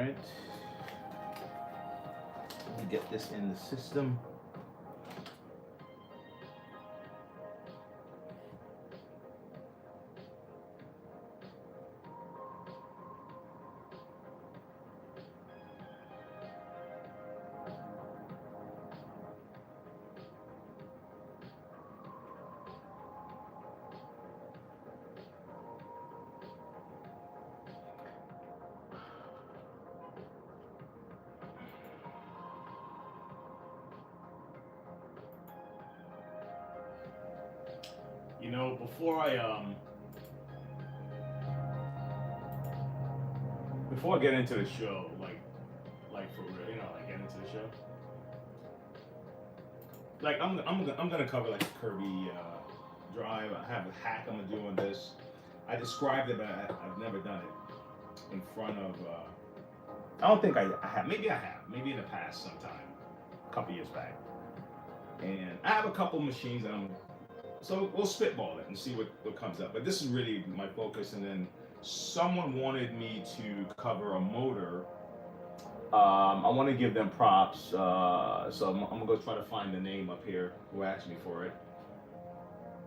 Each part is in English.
right. Let me get this in the system. You know, before I get into the show, like for real, like get into the show. Like I'm gonna cover like the Kirby drive. I have a hack I'm gonna do on this. I described it, but I've never done it in front of. I don't think I have. Maybe I have. Maybe in the past, sometime, a couple years back. And I have a couple machines. So we'll spitball it and see what comes up. But this is really my focus. And then someone wanted me to cover a motor. I want to give them props. So I'm gonna go try to find the name up here who asked me for it.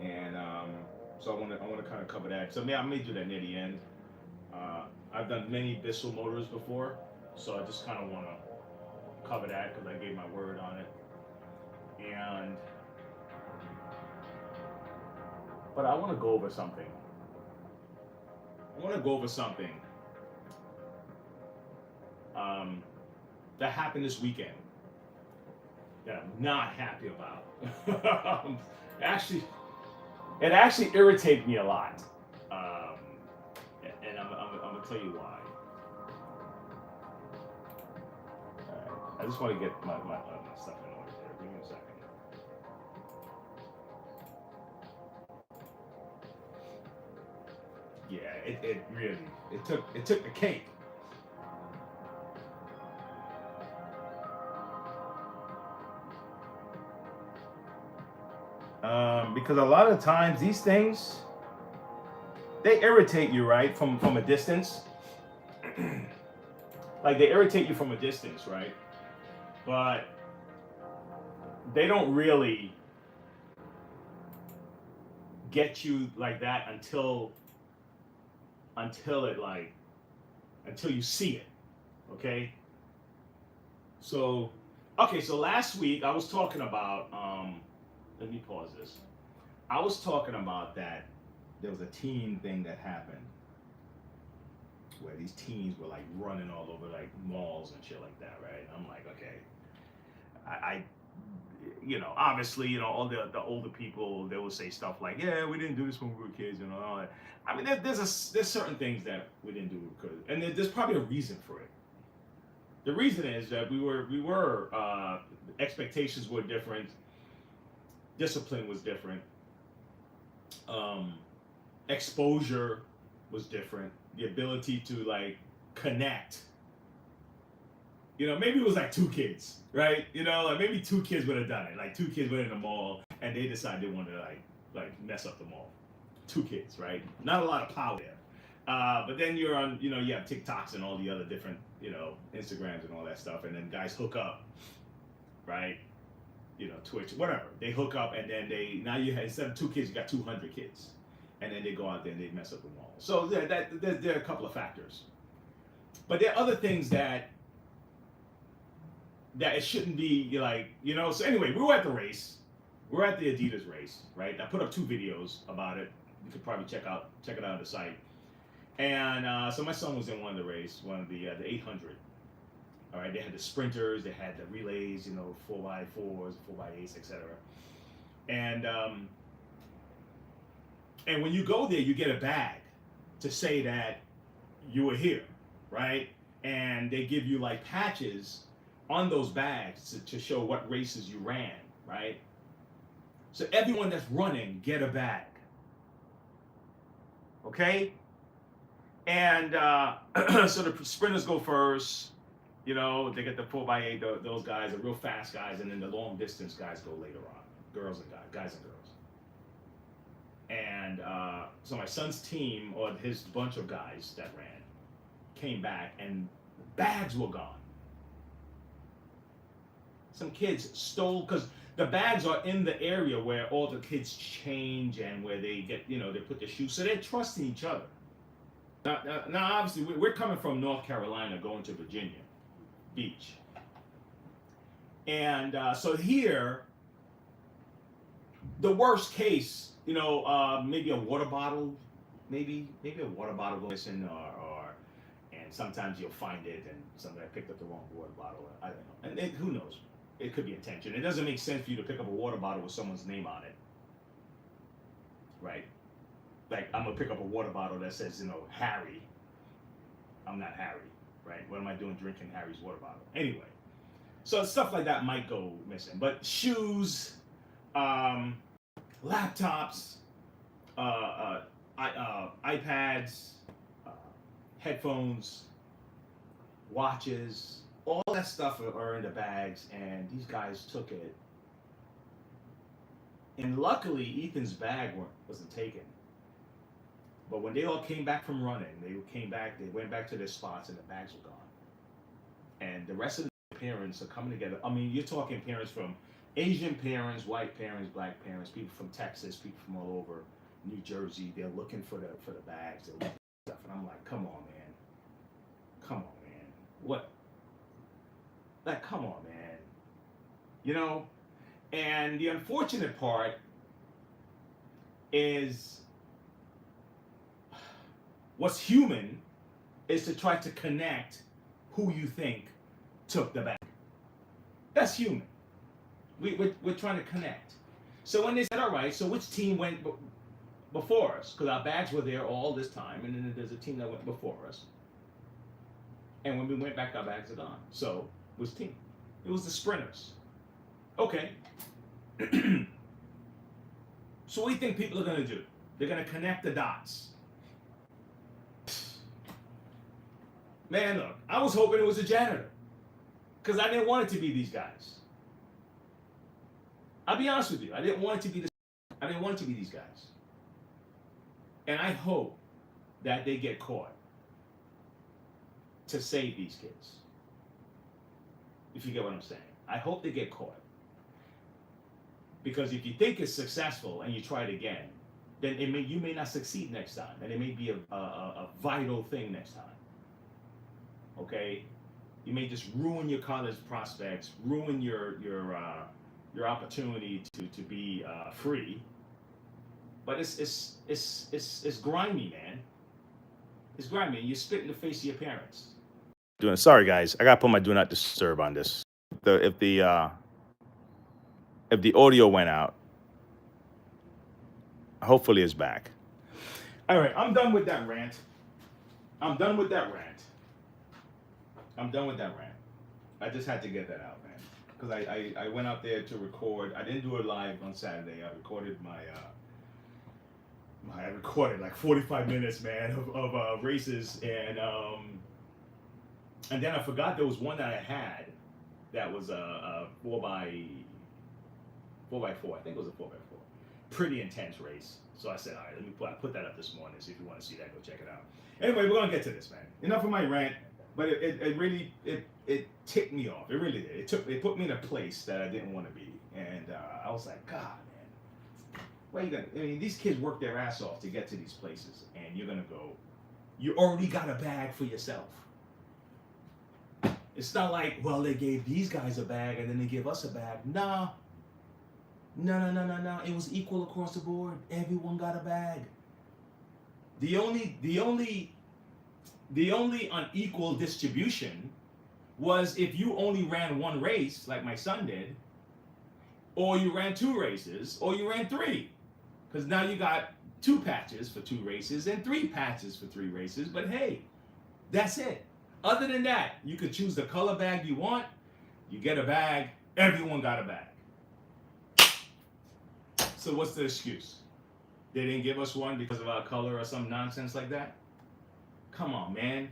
And so I want to kind of cover that. So I may do that near the end. I've done many Bissell motors before, so I just kind of want to cover that because I gave my word on it. And but I want to go over something. That happened this weekend that I'm not happy about. actually, it actually irritated me a lot, and I'm gonna tell you why. I just want to get my stuff in order here. Give me a second. Yeah, it really it took the cake. Because a lot of times these things they irritate you, right, from a distance. Like they irritate you from a distance, right? But they don't really get you like that until you see it. Okay? So so last week I was talking about let me pause this. I was talking about that there was a teen thing that happened where these teens were like running all over like malls and shit like that, right? I'm like, okay, I obviously, all the older people, they will say stuff like, yeah, we didn't do this when we were kids, all that. I mean, there's certain things that we didn't do because, and there's probably a reason for it. The reason is that we were expectations were different, discipline was different, exposure was different, the ability to like connect. Maybe it was like two kids, right? Like maybe two kids would have done it. Like two kids went in the mall and they decided they wanted to like mess up the mall. Two kids, right? Not a lot of power there. But then you're on, you have TikToks and all the other different, Instagrams and all that stuff, and then guys hook up, right? Twitch, whatever. They hook up, and then now you have, instead of two kids, you got 200 kids, and then they go out there and they mess up the mall. So there are a couple of factors, but there are other things that it shouldn't be like, So anyway, we were at the race. We're at the Adidas race, right? I put up 2 videos about it. You could probably check it out on the site. And so my son was in one of the race, one of the 800. All right, they had the sprinters, they had the relays, 4x4s, 4x8s, etc. And when you go there, you get a bag to say that you were here, right? And they give you like patches on those bags to show what races you ran, right? So everyone that's running get a bag, okay? And so the sprinters go first, they get the 4x8, those guys are real fast guys, and then the long distance guys go later on, guys and girls. And so my son's team, or his bunch of guys that ran, came back, and Bags were gone. Some kids stole, because the bags are in the area where all the kids change and where they get, they put their shoes. So they're trusting each other. Now obviously, we're coming from North Carolina going to Virginia Beach. And so here, the worst case, maybe a water bottle, maybe a water bottle goes missing, and sometimes you'll find it and somebody picked up the wrong water bottle. I don't know. And who knows? It could be intention. It doesn't make sense for you to pick up a water bottle with someone's name on it, right? Like, I'm gonna pick up a water bottle that says, Harry. I'm not Harry, right? What am I doing drinking Harry's water bottle? Anyway, so stuff like that might go missing. But shoes, laptops, iPads, headphones, watches, all that stuff are in the bags, and these guys took it. And luckily, Ethan's bag wasn't taken. But when they all came back from running, they went back to their spots, and the bags were gone. And the rest of the parents are coming together. I mean, you're talking parents from Asian parents, white parents, black parents, people from Texas, people from all over New Jersey. They're looking for the bags, they're looking for stuff, and I'm like, come on, man. What? Like, come on, man. And the unfortunate part is, what's human is to try to connect who you think took the bag. That's human. We're trying to connect. So when they said, all right, so which team went before us? Because our bags were there all this time, and then there's a team that went before us. And when we went back, our bags are gone. So, which team? It was the sprinters. Okay. So what do you think people are going to do? They're going to connect the dots. Man, look, I was hoping it was a janitor, because I didn't want it to be these guys. I'll be honest with you. I didn't want it to be these guys. And I hope that they get caught to save these kids. If you get what I'm saying. I hope they get caught. Because if you think it's successful and you try it again, then you may not succeed next time. And it may be a vital thing next time. Okay? You may just ruin your college prospects, ruin your opportunity to be free. But it's grimy, man. It's grimy. You spit in the face of your parents. Sorry, guys. I gotta put my do not disturb on this. If the audio went out, hopefully it's back. All right, I'm done with that rant. I just had to get that out, man, because I went out there to record. I didn't do it live on Saturday. I recorded I recorded like 45 minutes, man, of races, and then I forgot there was one that I had that was a 4x4. I think it was a 4x4. Pretty intense race. So I said, all right, let me put that up this morning. So if you want to see that, go check it out. Anyway, we're gonna get to this, man. Enough of my rant, but it really ticked me off. It really did. It put me in a place that I didn't want to be, and I was like, God, man, why are you gonna? I mean, these kids work their ass off to get to these places, and you're gonna go. You already got a bag for yourself. It's not like, well, they gave these guys a bag and then they give us a bag. No. It was equal across the board. Everyone got a bag. The only unequal distribution was if you only ran one race, like my son did, or you ran 2 races, or you ran 3. Because now you got 2 patches for 2 races and 3 patches for 3 races. But hey, that's it. Other than that, you could choose the color bag you want. You get a bag. Everyone got a bag. So what's the excuse? They didn't give us one because of our color or some nonsense like that? Come on, man.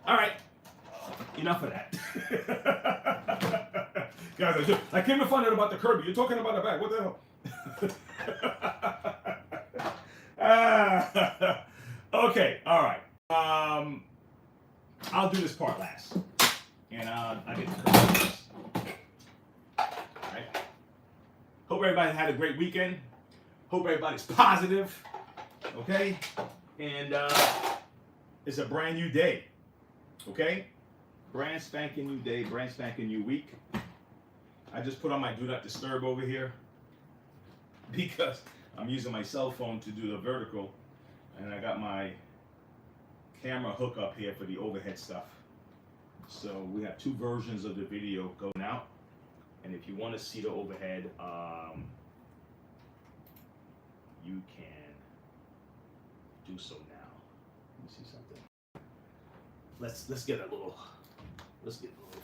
All right. Enough of that. Guys, I came to find out about the Kirby. You're talking about a bag. What the hell? Okay, all right. I'll do this part last, and I get to cover this. All right. Hope everybody had a great weekend. Hope everybody's positive. Okay, and it's a brand new day. Okay, brand spanking new day, brand spanking new week. I just put on my do not disturb over here because I'm using my cell phone to do the vertical, and I got my camera hook up here for the overhead stuff. So we have two versions of the video going out, and if you want to see the overhead, you can do so now. Let me see something. Let's get a little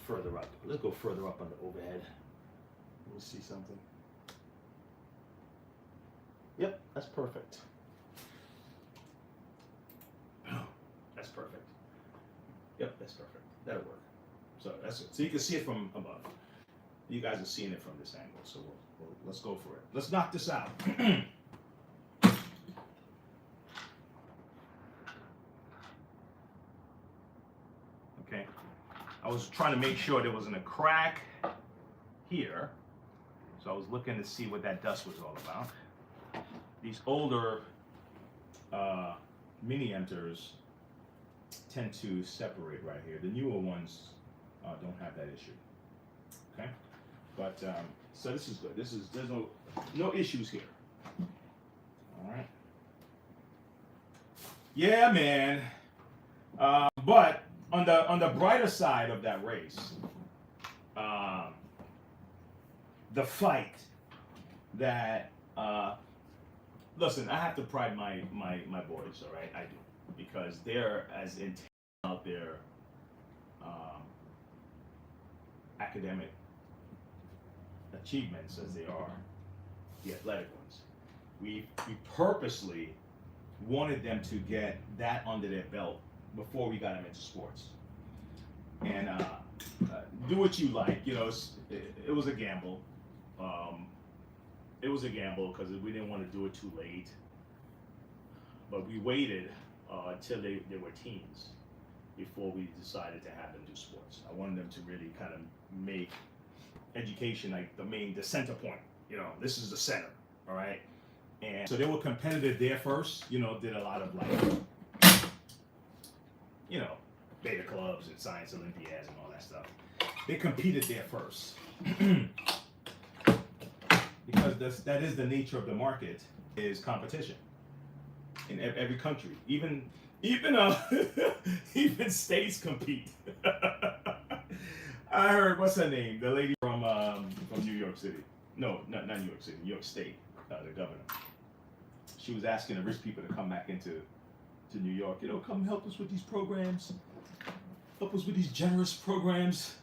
further up. Let's go further up on the overhead. Let me see something. Yep, that's perfect. That's perfect. Yep, that's perfect. That'll work. So that's it. So you can see it from above. You guys are seeing it from this angle. So let's go for it. Let's knock this out. Okay. I was trying to make sure there wasn't a crack here. So I was looking to see what that dust was all about. These older mini enters tend to separate right here. The newer ones don't have that issue. Okay, but so this is good. There's no issues here. All right. Yeah, man. But on the brighter side of that race, the fight that listen, I have to pride my boys, all right? I do, because they're as intense out their academic achievements as they are the athletic ones. We purposely wanted them to get that under their belt before we got them into sports. And do what you like, you know. It was a gamble. It was a gamble because we didn't want to do it too late. But we waited until they were teens before we decided to have them do sports. I wanted them to really kind of make education like the center point. You know, this is the center, all right? And so they were competitive there first, you know, did a lot of like, you know, beta clubs and science Olympiads and all that stuff. They competed there first. Because that is the nature of the market, is competition in every country. Even states compete. I heard, what's her name? The lady from New York City. No, not New York City. New York State. The governor. She was asking the rich people to come back to New York. You know, come help us with these programs. Help us with these generous programs.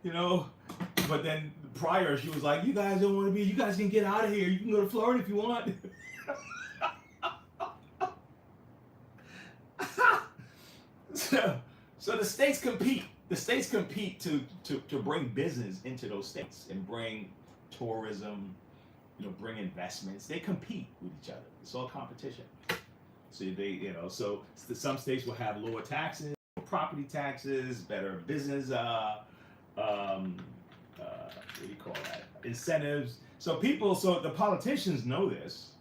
You know. But then prior, she was like, "You guys don't want to be. You guys can get out of here. You can go to Florida if you want." So the states compete. The states compete to bring business into those states and bring tourism, you know, bring investments. They compete with each other. It's all competition. So so some states will have lower taxes, property taxes, better business. What do you call that? Incentives. So the politicians know this,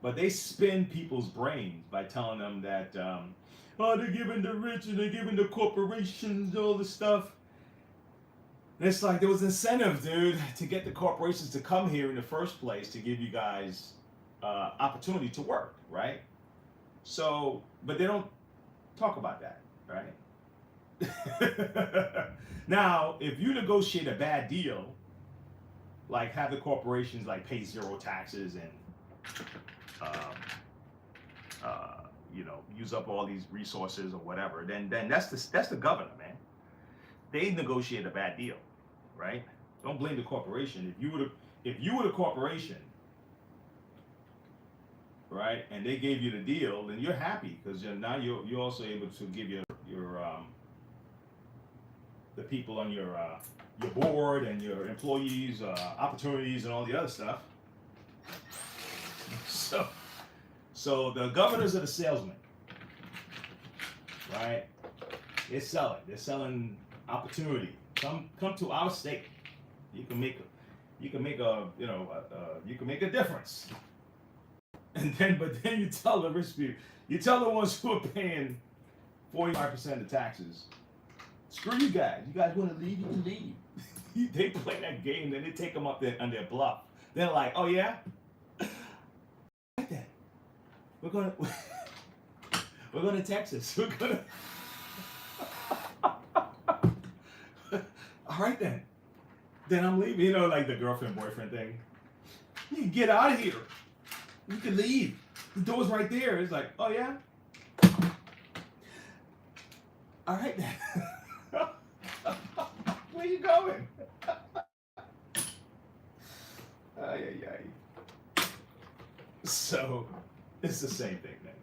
but they spin people's brains by telling them that, they're giving the rich and they're giving the corporations all this stuff. And it's like there was incentive, dude, to get the corporations to come here in the first place to give you guys opportunity to work, right? So, but they don't talk about that, right? Now, if you negotiate a bad deal, like have the corporations like pay zero taxes and use up all these resources or whatever, then that's the governor, man. They negotiate a bad deal, right? Don't blame the corporation. If you were the corporation, right, and they gave you the deal, then you're happy because now you're also able to give your the people on your board and your employees opportunities and all the other stuff. So the governors are the salesmen, right? They're selling opportunity. Come to our state. You can make a difference. And then, but then you tell the rich people, you tell the ones who are paying 45% of taxes, screw you guys. You guys want to leave? You can leave. They play that game, then they take them up there on their bluff. They're like, oh yeah, like that. We're going to Texas. We're going to. All right then. Then I'm leaving. You know, like the girlfriend boyfriend thing. You can get out of here. You can leave. The door's right there. It's like, oh yeah. All right then. Where you going? Ay, ay, ay. So it's the same thing, man.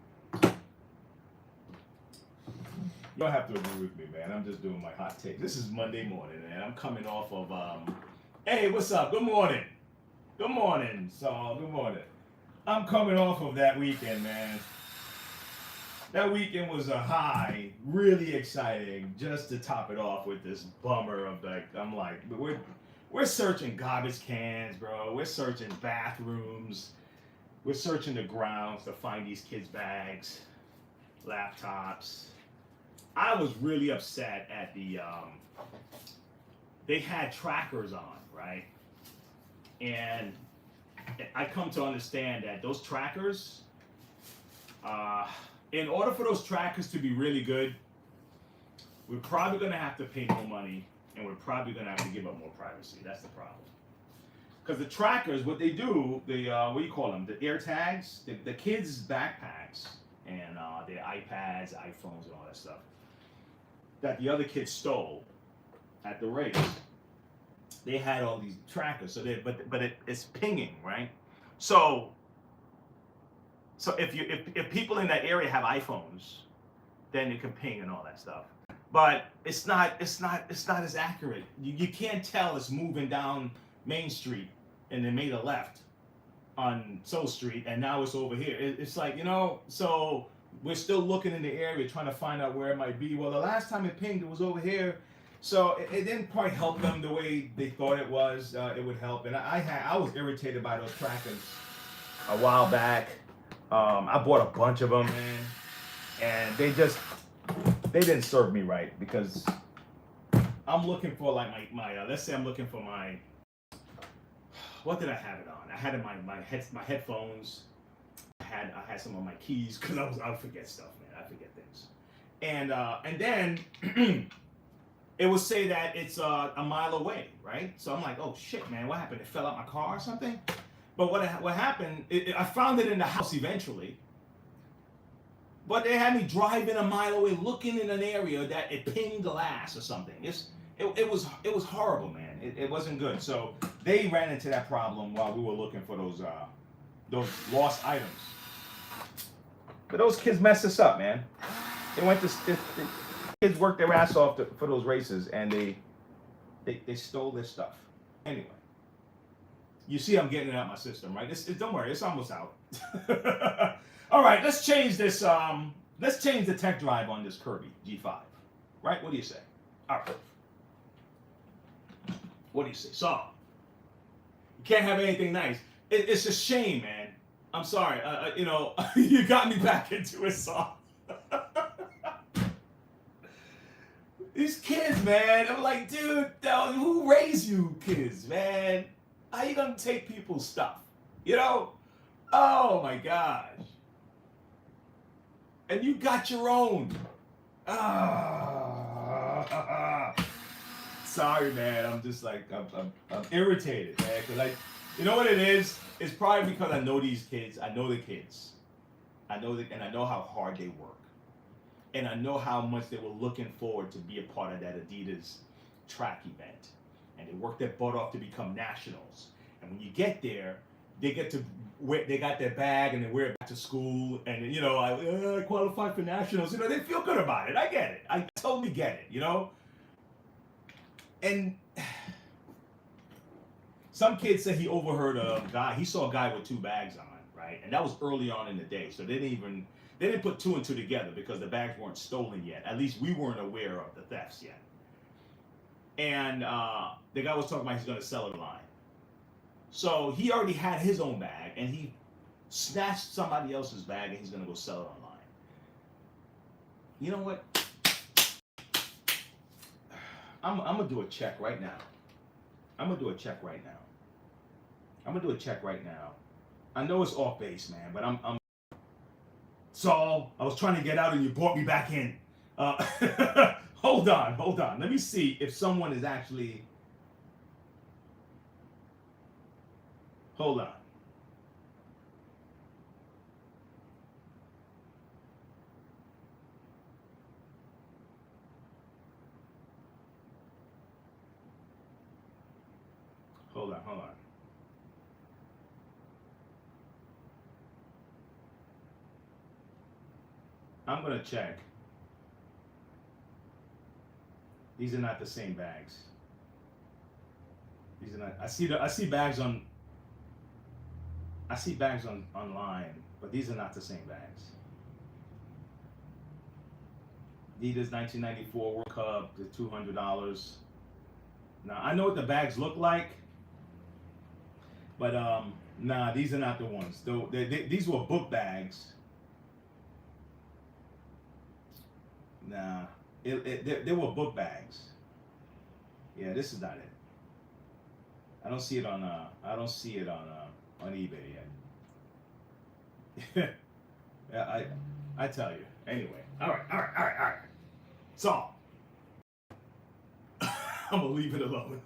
You don't have to agree with me, man. I'm just doing my hot take. This is Monday morning, man. I'm coming off of hey, what's up? Good morning. Good morning, Saul. Good morning. I'm coming off of that weekend, man. That weekend was a high, really exciting, just to top it off with this bummer of like, I'm like, we're searching garbage cans, bro. We're searching bathrooms. We're searching the grounds to find these kids' bags, laptops. I was really upset at the, they had trackers on, right? And I come to understand that those trackers, in order for those trackers to be really good, we're probably going to have to pay more money, and we're probably going to have to give up more privacy. That's the problem. Because the trackers, what they do, what do you call them? The air tags, the kids' backpacks, and their iPads, iPhones, and all that stuff that the other kids stole at the race. They had all these trackers, so it's pinging, right? So if people in that area have iPhones, then it can ping and all that stuff. But it's not as accurate. You can't tell it's moving down Main Street and then made a left on Soul Street and now it's over here. It's like, you know, so we're still looking in the area trying to find out where it might be. Well, the last time it pinged, it was over here. So it didn't quite help them the way they thought it was. It would help, and I was irritated by those trackers a while back. I bought a bunch of them, man, and they didn't serve me right because I'm looking for like my let's say I'm looking for my, what did I have it on? I had it my headphones. I had some of my keys because I would forget stuff, man. I forget things, and then. It would say that it's a mile away, right? So I'm like, oh shit, man, what happened? It fell out my car or something? But what happened, I found it in the house eventually. But they had me driving a mile away looking in an area that it pinged glass or something. It was horrible, man. It wasn't good. So they ran into that problem while we were looking for those lost items. But those kids messed us up, man. They went to... Kids worked their ass off for those races, and they stole their stuff. Anyway, you see, I'm getting it out of my system, right? Don't worry, it's almost out. All right, let's change this. Let's change the tech drive on this Kirby G5, right? What do you say? All right. What do you say, Saul? You can't have anything nice. It's a shame, man. I'm sorry. You know, you got me back into it, Saul. These kids, man, I'm like, dude, who raised you kids, man? How you gonna take people's stuff? You know? Oh my gosh. And you got your own. Sorry, man. I'm just like, I'm irritated, man. Cause like, you know what it is? It's probably because I know these kids. I know the kids. And I know how hard they work. And I know how much they were looking forward to be a part of that Adidas track event. And they worked their butt off to become nationals. And when you get there, they got their bag and they wear it back to school. And, you know, I qualified for nationals. You know, they feel good about it. I get it. I totally get it, you know? And some kid said he overheard a guy. He saw a guy with 2 bags on, right? And that was early on in the day. So they didn't even... they didn't put two and two together because the bags weren't stolen yet. At least we weren't aware of the thefts yet. And the guy was talking about he's going to sell it online. So he already had his own bag, and he snatched somebody else's bag, and he's going to go sell it online. You know what? I'm going to do a check right now. I'm going to do a check right now. I know it's off base, man, but I'm Saul, I was trying to get out and you brought me back in. Hold on. Let me see if someone is actually... Hold on. I'm gonna check. These are not the same bags. These are not. I see bags online, but these are not the same bags. Adidas 1994 World Cup, the $200. Now I know what the bags look like, but nah, these are not the ones. These were book bags. Nah, they were book bags. Yeah, this is not it. I don't see it on eBay yet. Yeah, I tell you. Anyway, all right. So I'm gonna leave it alone.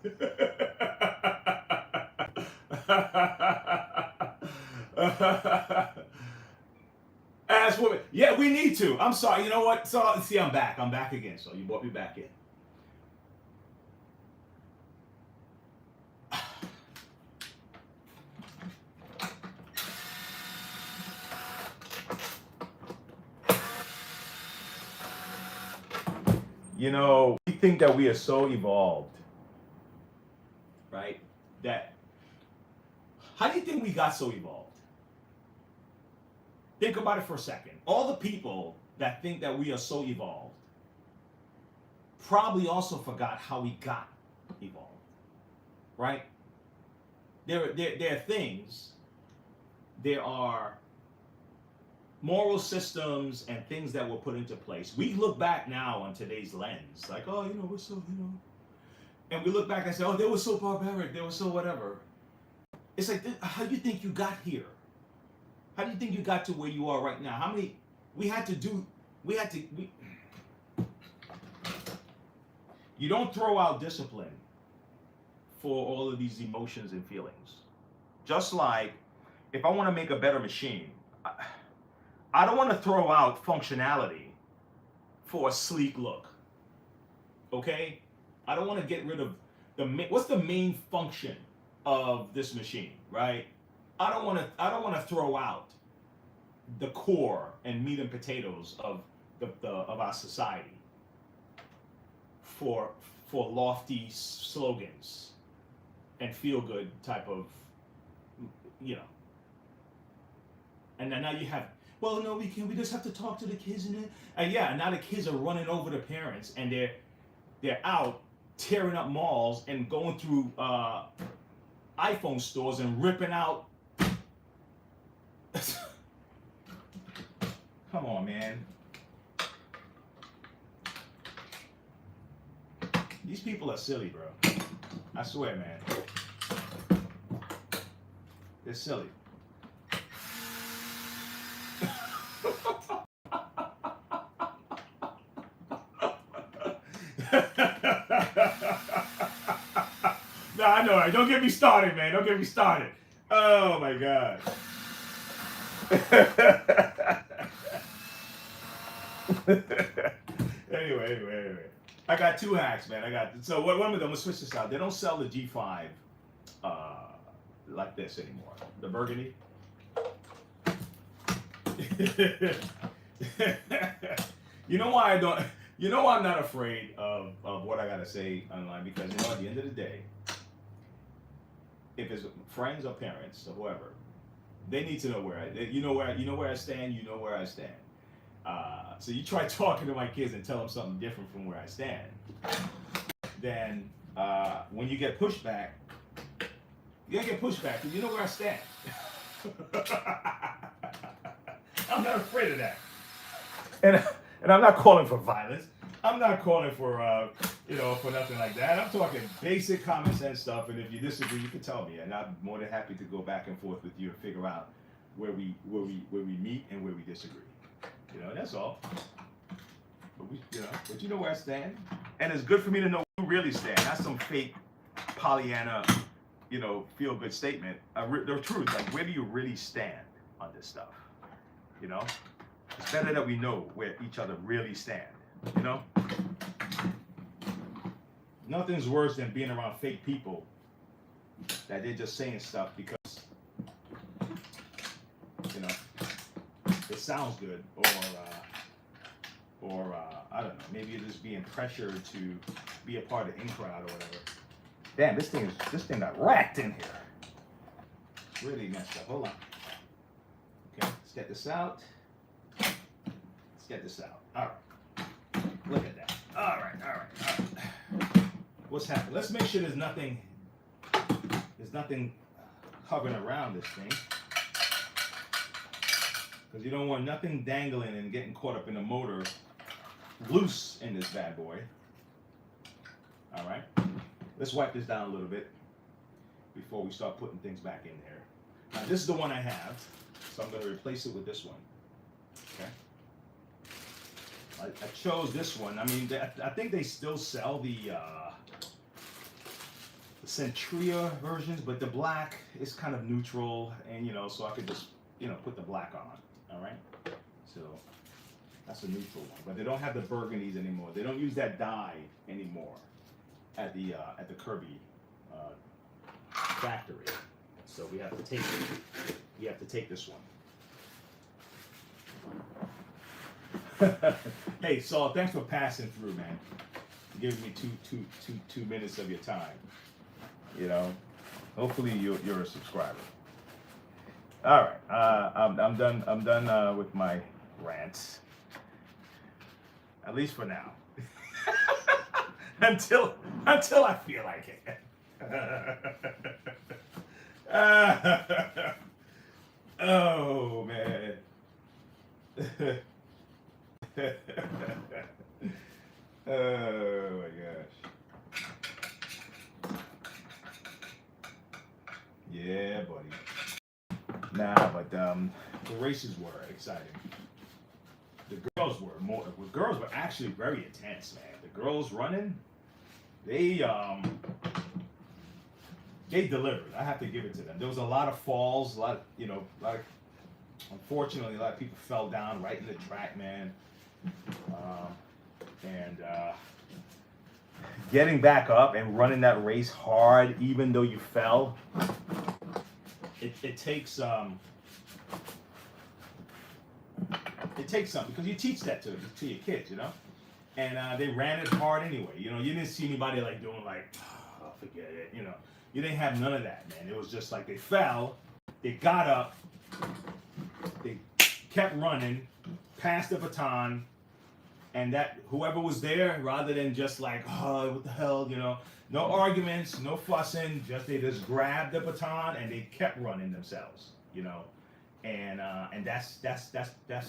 Ass woman. Yeah, we need to. I'm sorry. You know what? So see, I'm back. I'm back again. So you brought me back in. You know, we think that we are so evolved, right? How do you think we got so evolved? Think about it for a second. All the people that think that we are so evolved probably also forgot how we got evolved, right? There are things, there are moral systems and things that were put into place. We look back now on today's lens, like, oh, you know, we're so, you know, and we look back and say, oh, they were so barbaric, they were so whatever. It's like, how do you think you got here? How do you think you got to where you are right now? You don't throw out discipline for all of these emotions and feelings. Just like, if I want to make a better machine, I don't want to throw out functionality for a sleek look. Okay? I don't want to get rid of what's the main function of this machine, right? I don't want to throw out the core and meat and potatoes of our society for lofty slogans and feel good type of, you know. And then now you have, well, no, we just have to talk to the kids and yeah, now the kids are running over the parents and they're out tearing up malls and going through iPhone stores and ripping out. Come on, man. These people are silly, bro. I swear, man. They're silly. No, I know. Don't get me started, man. Don't get me started. Oh my God. Anyway. I got two hacks, man. So what I'm gonna switch this out. They don't sell the G5 like this anymore. The burgundy. You know why I don't? You know why I'm not afraid of what I gotta say online, because you know at the end of the day, if it's friends or parents or whoever, they need to know where I stand. You know where I stand. So you try talking to my kids and tell them something different from where I stand. Then when you get pushback, you're gonna get pushback because you know where I stand. I'm not afraid of that. And I'm not calling for violence. I'm not calling for for nothing like that. I'm talking basic common sense stuff. And if you disagree, you can tell me, and I'm more than happy to go back and forth with you and figure out where we meet and where we disagree. That's all. But you know where I stand, and it's good for me to know where you really stand. Not some fake Pollyanna, feel good statement. The truth, like where do you really stand on this stuff? It's better that we know where each other really stand. Nothing's worse than being around fake people that they're just saying stuff because it sounds good, or I don't know, maybe you're just being pressured to be a part of in crowd or whatever. Damn, this thing got wrecked in here. It's really messed up. Hold on. Okay, let's get this out. All right. Look at that. All right. What's happening? Let's make sure there's nothing hovering around this thing. Because you don't want nothing dangling and getting caught up in the motor loose in this bad boy. All right. Let's wipe this down a little bit before we start putting things back in there. Now, this is the one I have, so I'm going to replace it with this one. Okay. I chose this one. I mean, I think they still sell the Centuria versions, but the black is kind of neutral, and so I could just put the black on. All right. So that's a neutral one, but they don't have the burgundies anymore. They don't use that dye anymore at the Kirby factory. So we have to take it. We have to take this one. Hey, Saul, thanks for passing through, man. Giving me two minutes of your time. Hopefully you're a subscriber. All right, I'm done with my rants. At least for now. until I feel like it. Oh man. Oh my gosh. Yeah, buddy. Nah, but the races were exciting. The girls were more. The girls were actually very intense, man. The girls running, they delivered. I have to give it to them. There was a lot of falls, unfortunately, a lot of people fell down right in the track, man. And getting back up and running that race hard, even though you fell, it takes something because you teach that to your kids, and they ran it hard anyway. You didn't see anybody doing oh, forget it, you didn't have none of that, man. It was just like they fell, they got up, they kept running, passed the baton, and that whoever was there, rather than just oh, what the hell, no arguments, no fussing, they just grabbed the baton and they kept running themselves, and that's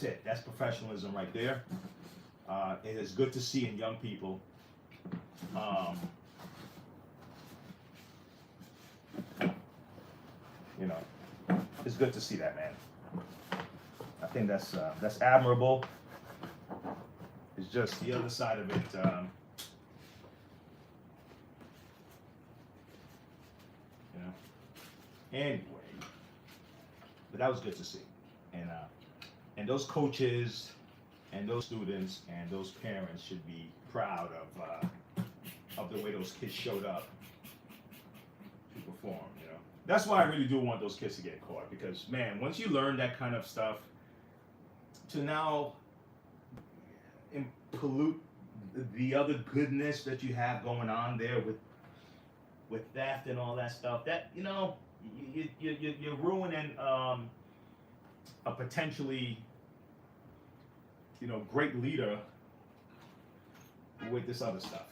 it. That's professionalism right there. It is good to see in young people. It's good to see that, man. I think that's admirable. It's just the other side of it. Anyway, but that was good to see, and those coaches, and those students, and those parents should be proud of the way those kids showed up to perform. That's why I really do want those kids to get caught, because man, once you learn that kind of stuff, to now pollute the other goodness that you have going on there with theft and all that stuff, that you're ruining a potentially great leader with this other stuff,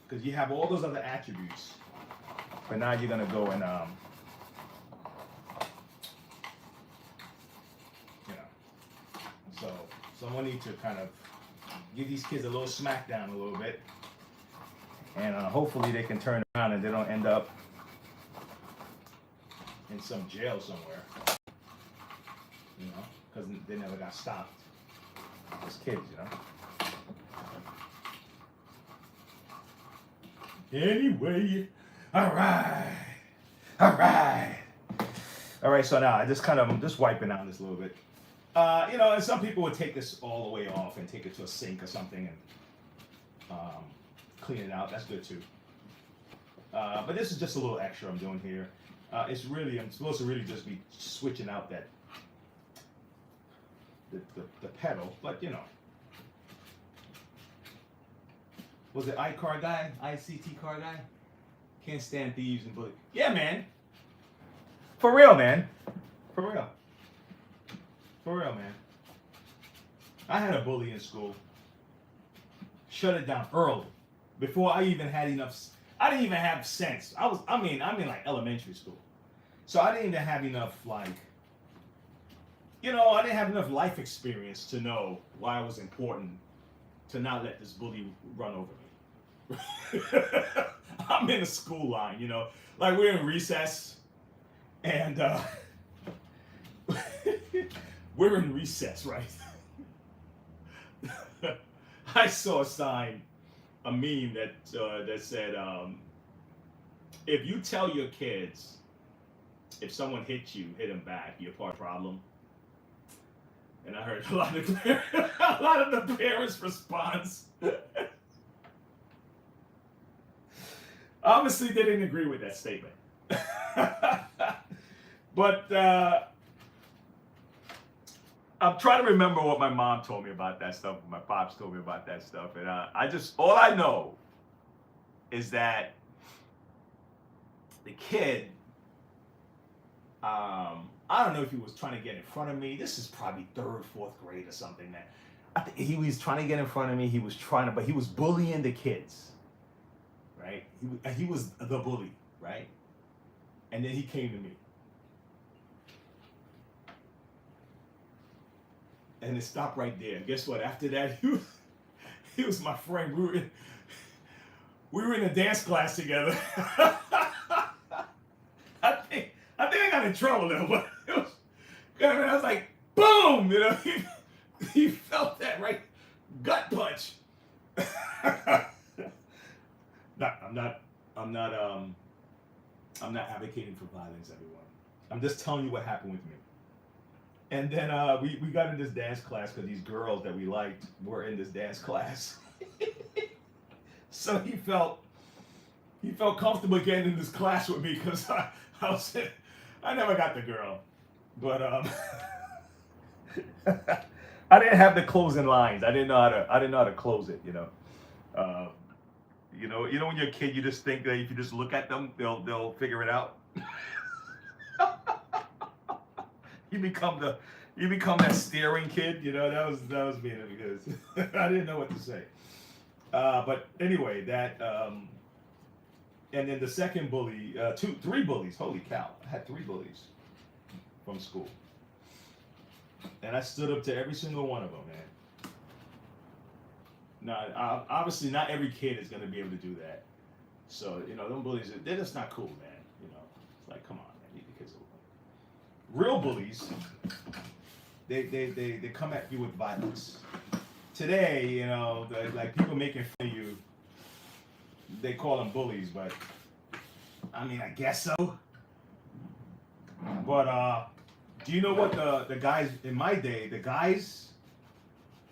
because you have all those other attributes, but now you're gonna go and so someone needs to kind of give these kids a little smackdown a little bit, and hopefully they can turn around and they don't end up in some jail somewhere, because they never got stopped as kids, Anyway, all right. So now I'm just wiping out this a little bit. And some people would take this all the way off and take it to a sink or something and clean it out. That's good too. But this is just a little extra I'm doing here. I'm supposed to really just be switching out that the pedal, but was it ICT car guy? Can't stand thieves and bullies. Yeah, man. For real, man. For real, man. I had a bully in school. Shut it down early, before I even had enough. I didn't even have sense. I'm in like elementary school, so I didn't even have enough I didn't have enough life experience to know why it was important to not let this bully run over me. I'm in the school line, like we're in recess, and we're in recess, right? I saw a meme that said, if you tell your kids, if someone hits you, hit them back, you're part of the problem. And I heard a lot of the parents' response. Obviously, they didn't agree with that statement. But I'm trying to remember what my mom told me about that stuff, what my pops told me about that stuff. And all I know is that the kid, I don't know if he was trying to get in front of me. This is probably 3rd, 4th grade or something. That I think he was trying to get in front of me. But he was bullying the kids, right? He was the bully, right? And then he came to me, and it stopped right there. Guess what? After that, he was my friend. We were in a dance class together. I think I got in trouble though, but I was like, boom, he felt that right gut punch. No, I'm not advocating for violence, everyone. I'm just telling you what happened with me. And then we got in this dance class because these girls that we liked were in this dance class. So he felt comfortable getting in this class with me because I never got the girl, but I didn't have the closing lines. I didn't know how to close it. When you're a kid, you just think that if you just look at them, they'll figure it out. You become that staring kid. That was me because I didn't know what to say. But anyway, that. And then the second bully, 3 bullies. Holy cow! I had 3 bullies from school, and I stood up to every single one of them, man. Now, obviously, not every kid is going to be able to do that. So, them bullies, they're just not cool, man. It's like, come on, man, leave the kids alone. Real bullies, they come at you with violence. Today, like people making fun of you. They call them bullies, but I mean, I guess so. But do you know what the guys in my day,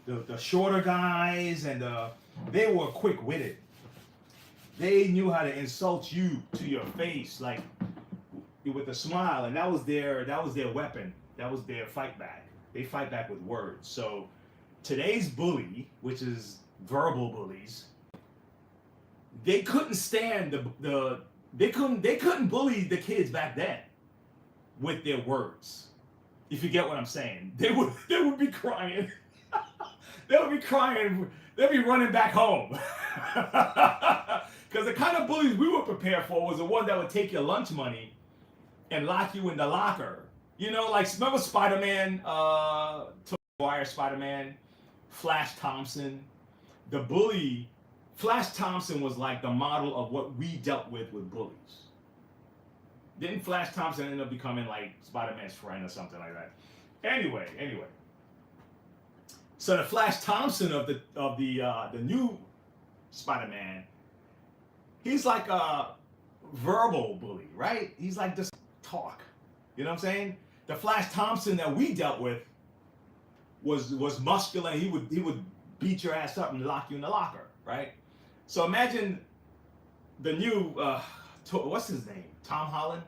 the shorter guys, and they were quick-witted. They knew how to insult you to your face, like with a smile, and that was their weapon. That was their fight back. They fight back with words. So today's bully, which is verbal bullies, they couldn't stand they couldn't bully the kids back then with their words. If you get what I'm saying, they would be crying. they'll be crying. They'll be running back home. Because the kind of bullies we were prepared for was the one that would take your lunch money and lock you in the locker. You know, like remember Spider-Man, Tobey Maguire Spider-Man, Flash Thompson. The bully, Flash Thompson was like the model of what we dealt with bullies. Didn't Flash Thompson end up becoming like Spider-Man's friend or something like that? Anyway. So the Flash Thompson of the new Spider-Man, he's like a verbal bully, right? He's like just talk. You know what I'm saying? The Flash Thompson that we dealt with was muscular. He would beat your ass up and lock you in the locker, right? So imagine the new what's his name? Tom Holland,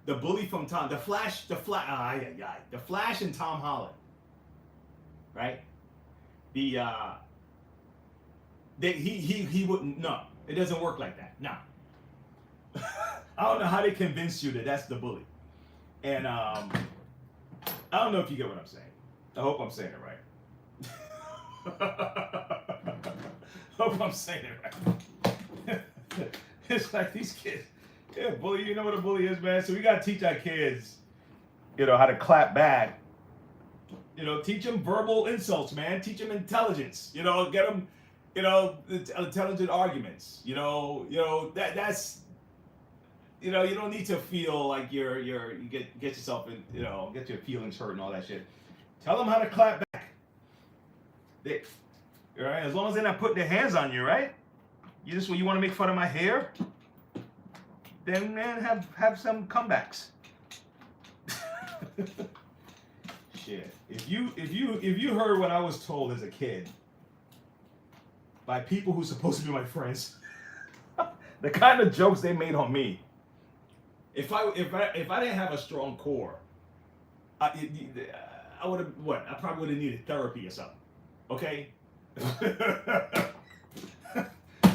the bully from the Flash and Tom Holland, right? He wouldn't. No, it doesn't work like that. No. I don't know how they convince you that that's the bully, and I don't know if you get what I'm saying. I hope I'm saying it right. Hope I'm saying it right. It's like these kids. Yeah, bully. You know what a bully is, man. So we gotta teach our kids, how to clap back. Teach them verbal insults, man. Teach them intelligence. Get them, intelligent arguments. That's. You don't need to feel like you get yourself in, get your feelings hurt and all that shit. Tell them how to clap back. Right? As long as they're not putting their hands on you, right? You want to make fun of my hair? Then man, have some comebacks. Shit. If you heard what I was told as a kid by people who's supposed to be my friends, the kind of jokes they made on me. If I didn't have a strong core, I would have what? I probably would have needed therapy or something. Okay.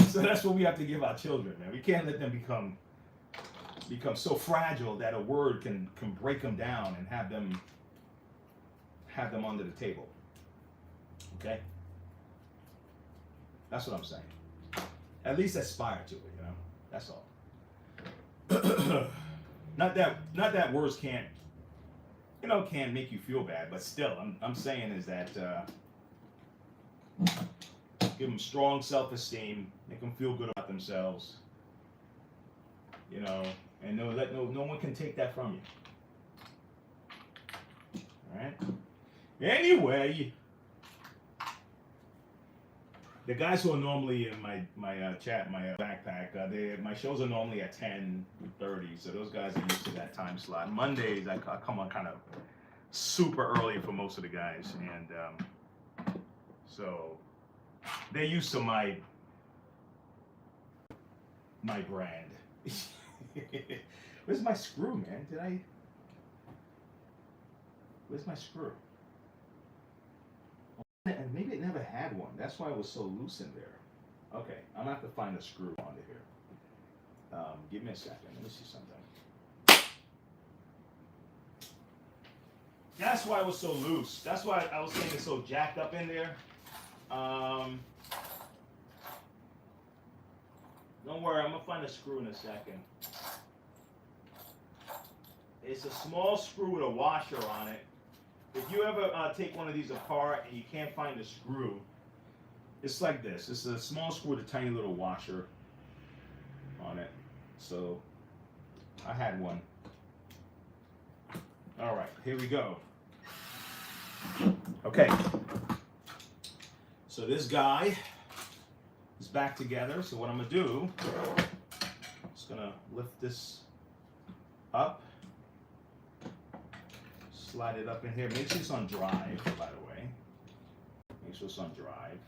So that's what we have to give our children, man. We can't let them become so fragile that a word can break them down and have them under the table. Okay. That's what I'm saying. At least aspire to it, That's all. Not that words can't make you feel bad, but still, I'm saying is that give them strong self-esteem, make them feel good about themselves, and no one can take that from you. All right. Anyway. The guys who are normally in my chat, my backpack, my shows are normally at 10:30, so those guys are used to that time slot. Mondays, I come on kind of super early for most of the guys, and so they're used to my brand. Where's my screw, man? Where's my screw? And maybe it never had one. That's why it was so loose in there. Okay, I'm gonna have to find a screw under here. Give me a second. Let me see something. That's why it was so loose. That's why I was saying it's so jacked up in there. Don't worry, I'm gonna find a screw in a second. It's a small screw with a washer on it. If you ever take one of these apart and you can't find a screw, it's like this. It's a small screw with a tiny little washer on it. So I had one. All right, here we go. Okay. So this guy is back together. So what I'm gonna do, just gonna lift this up. Slide it up in here. Make sure it's on drive, by the way. Make sure it's on drive.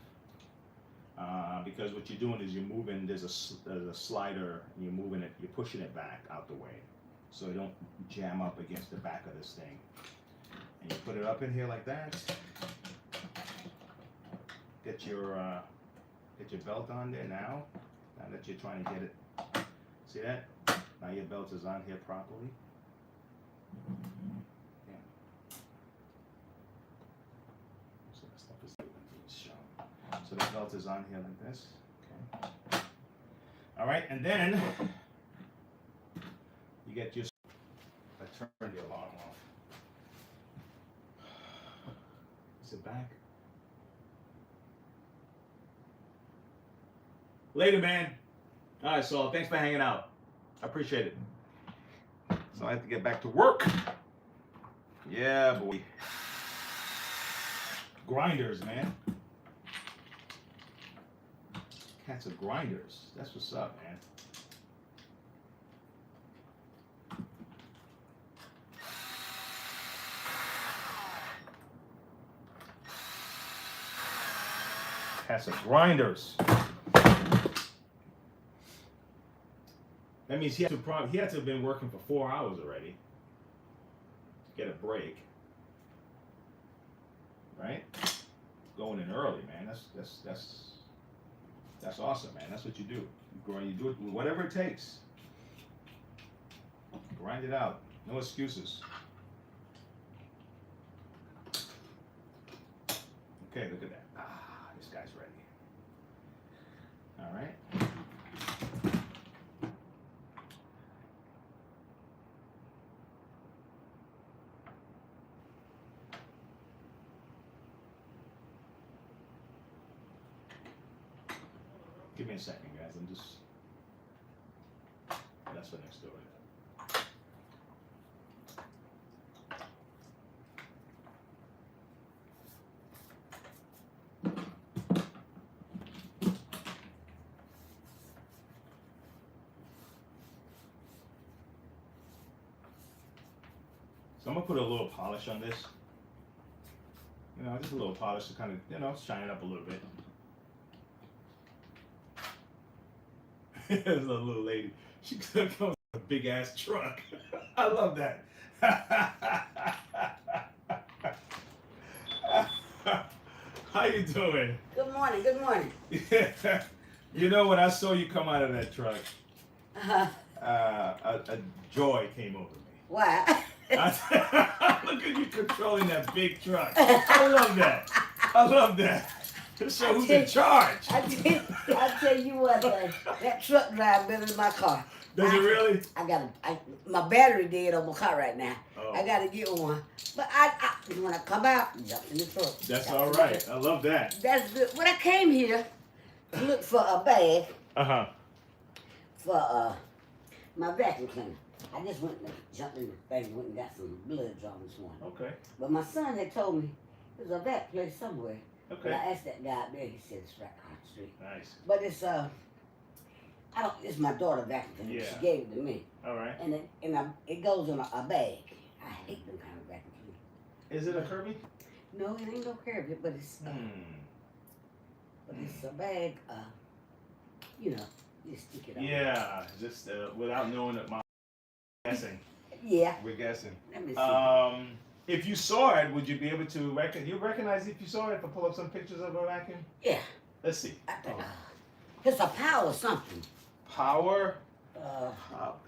Because what you're doing is you're moving, there's a slider, and you're moving it, you're pushing it back out the way. So it don't jam up against the back of this thing. And you put it up in here like that. Get your belt on there now. Now that you're trying to get it. See that? Now your belt is on here properly. So that stuff is sharp. So that belt is on here like this. Okay. All right, and then you get your. I turned the alarm off. Is it back? Later, man. All right, so thanks for hanging out. I appreciate it. So I have to get back to work. Yeah, boy. Grinders, man. Cats are grinders. That's what's up, man. Cats are grinders. That means he had to have been working for 4 hours already. Get a break. Right? Going in early, man. That's awesome, man. That's what you do. You do it whatever it takes. Grind it out. No excuses. Okay, look at that. Ah, this guy's ready. All right. Give me a second, guys. I'm just. That's what next door is. So I'm gonna put a little polish on this. You know, just a little polish to kind of, you know, shine it up a little bit. There's a little lady. She comes with a big ass truck. I love that. How you doing? Good morning, good morning. You know, when I saw you come out of that truck, Uh-huh. a joy came over me. Why? Look at you controlling that big truck. I love that. I love that. So who's in charge? I tell you what, that truck drive better than my car. Does it really? My battery dead on my car right now. Oh. I gotta get one. But when I come out, jump in the truck. That's all right. I love that. That's good. When I came here to look for a bag for my vacuum cleaner, I just went and jumped in the thing and went and got some blood drawn this morning. Okay. But my son had told me there's a vac place somewhere. Okay. And I asked that guy up there, he said it's right across the street. Nice. But it's my daughter vacuum cleaner. Yeah. She gave it to me. All right. And it goes in a bag. I hate them kind of vacuum cleaners. Is it a Kirby? No, it ain't no Kirby, but it's a bag. You know, you stick it on. Yeah, just without knowing it, my guessing. Yeah. We're guessing. Let me see. If you saw it, would you be able to recognize if you saw it? If I pull up some pictures of a vacuum? Yeah. Let's see. It's a power something. Power.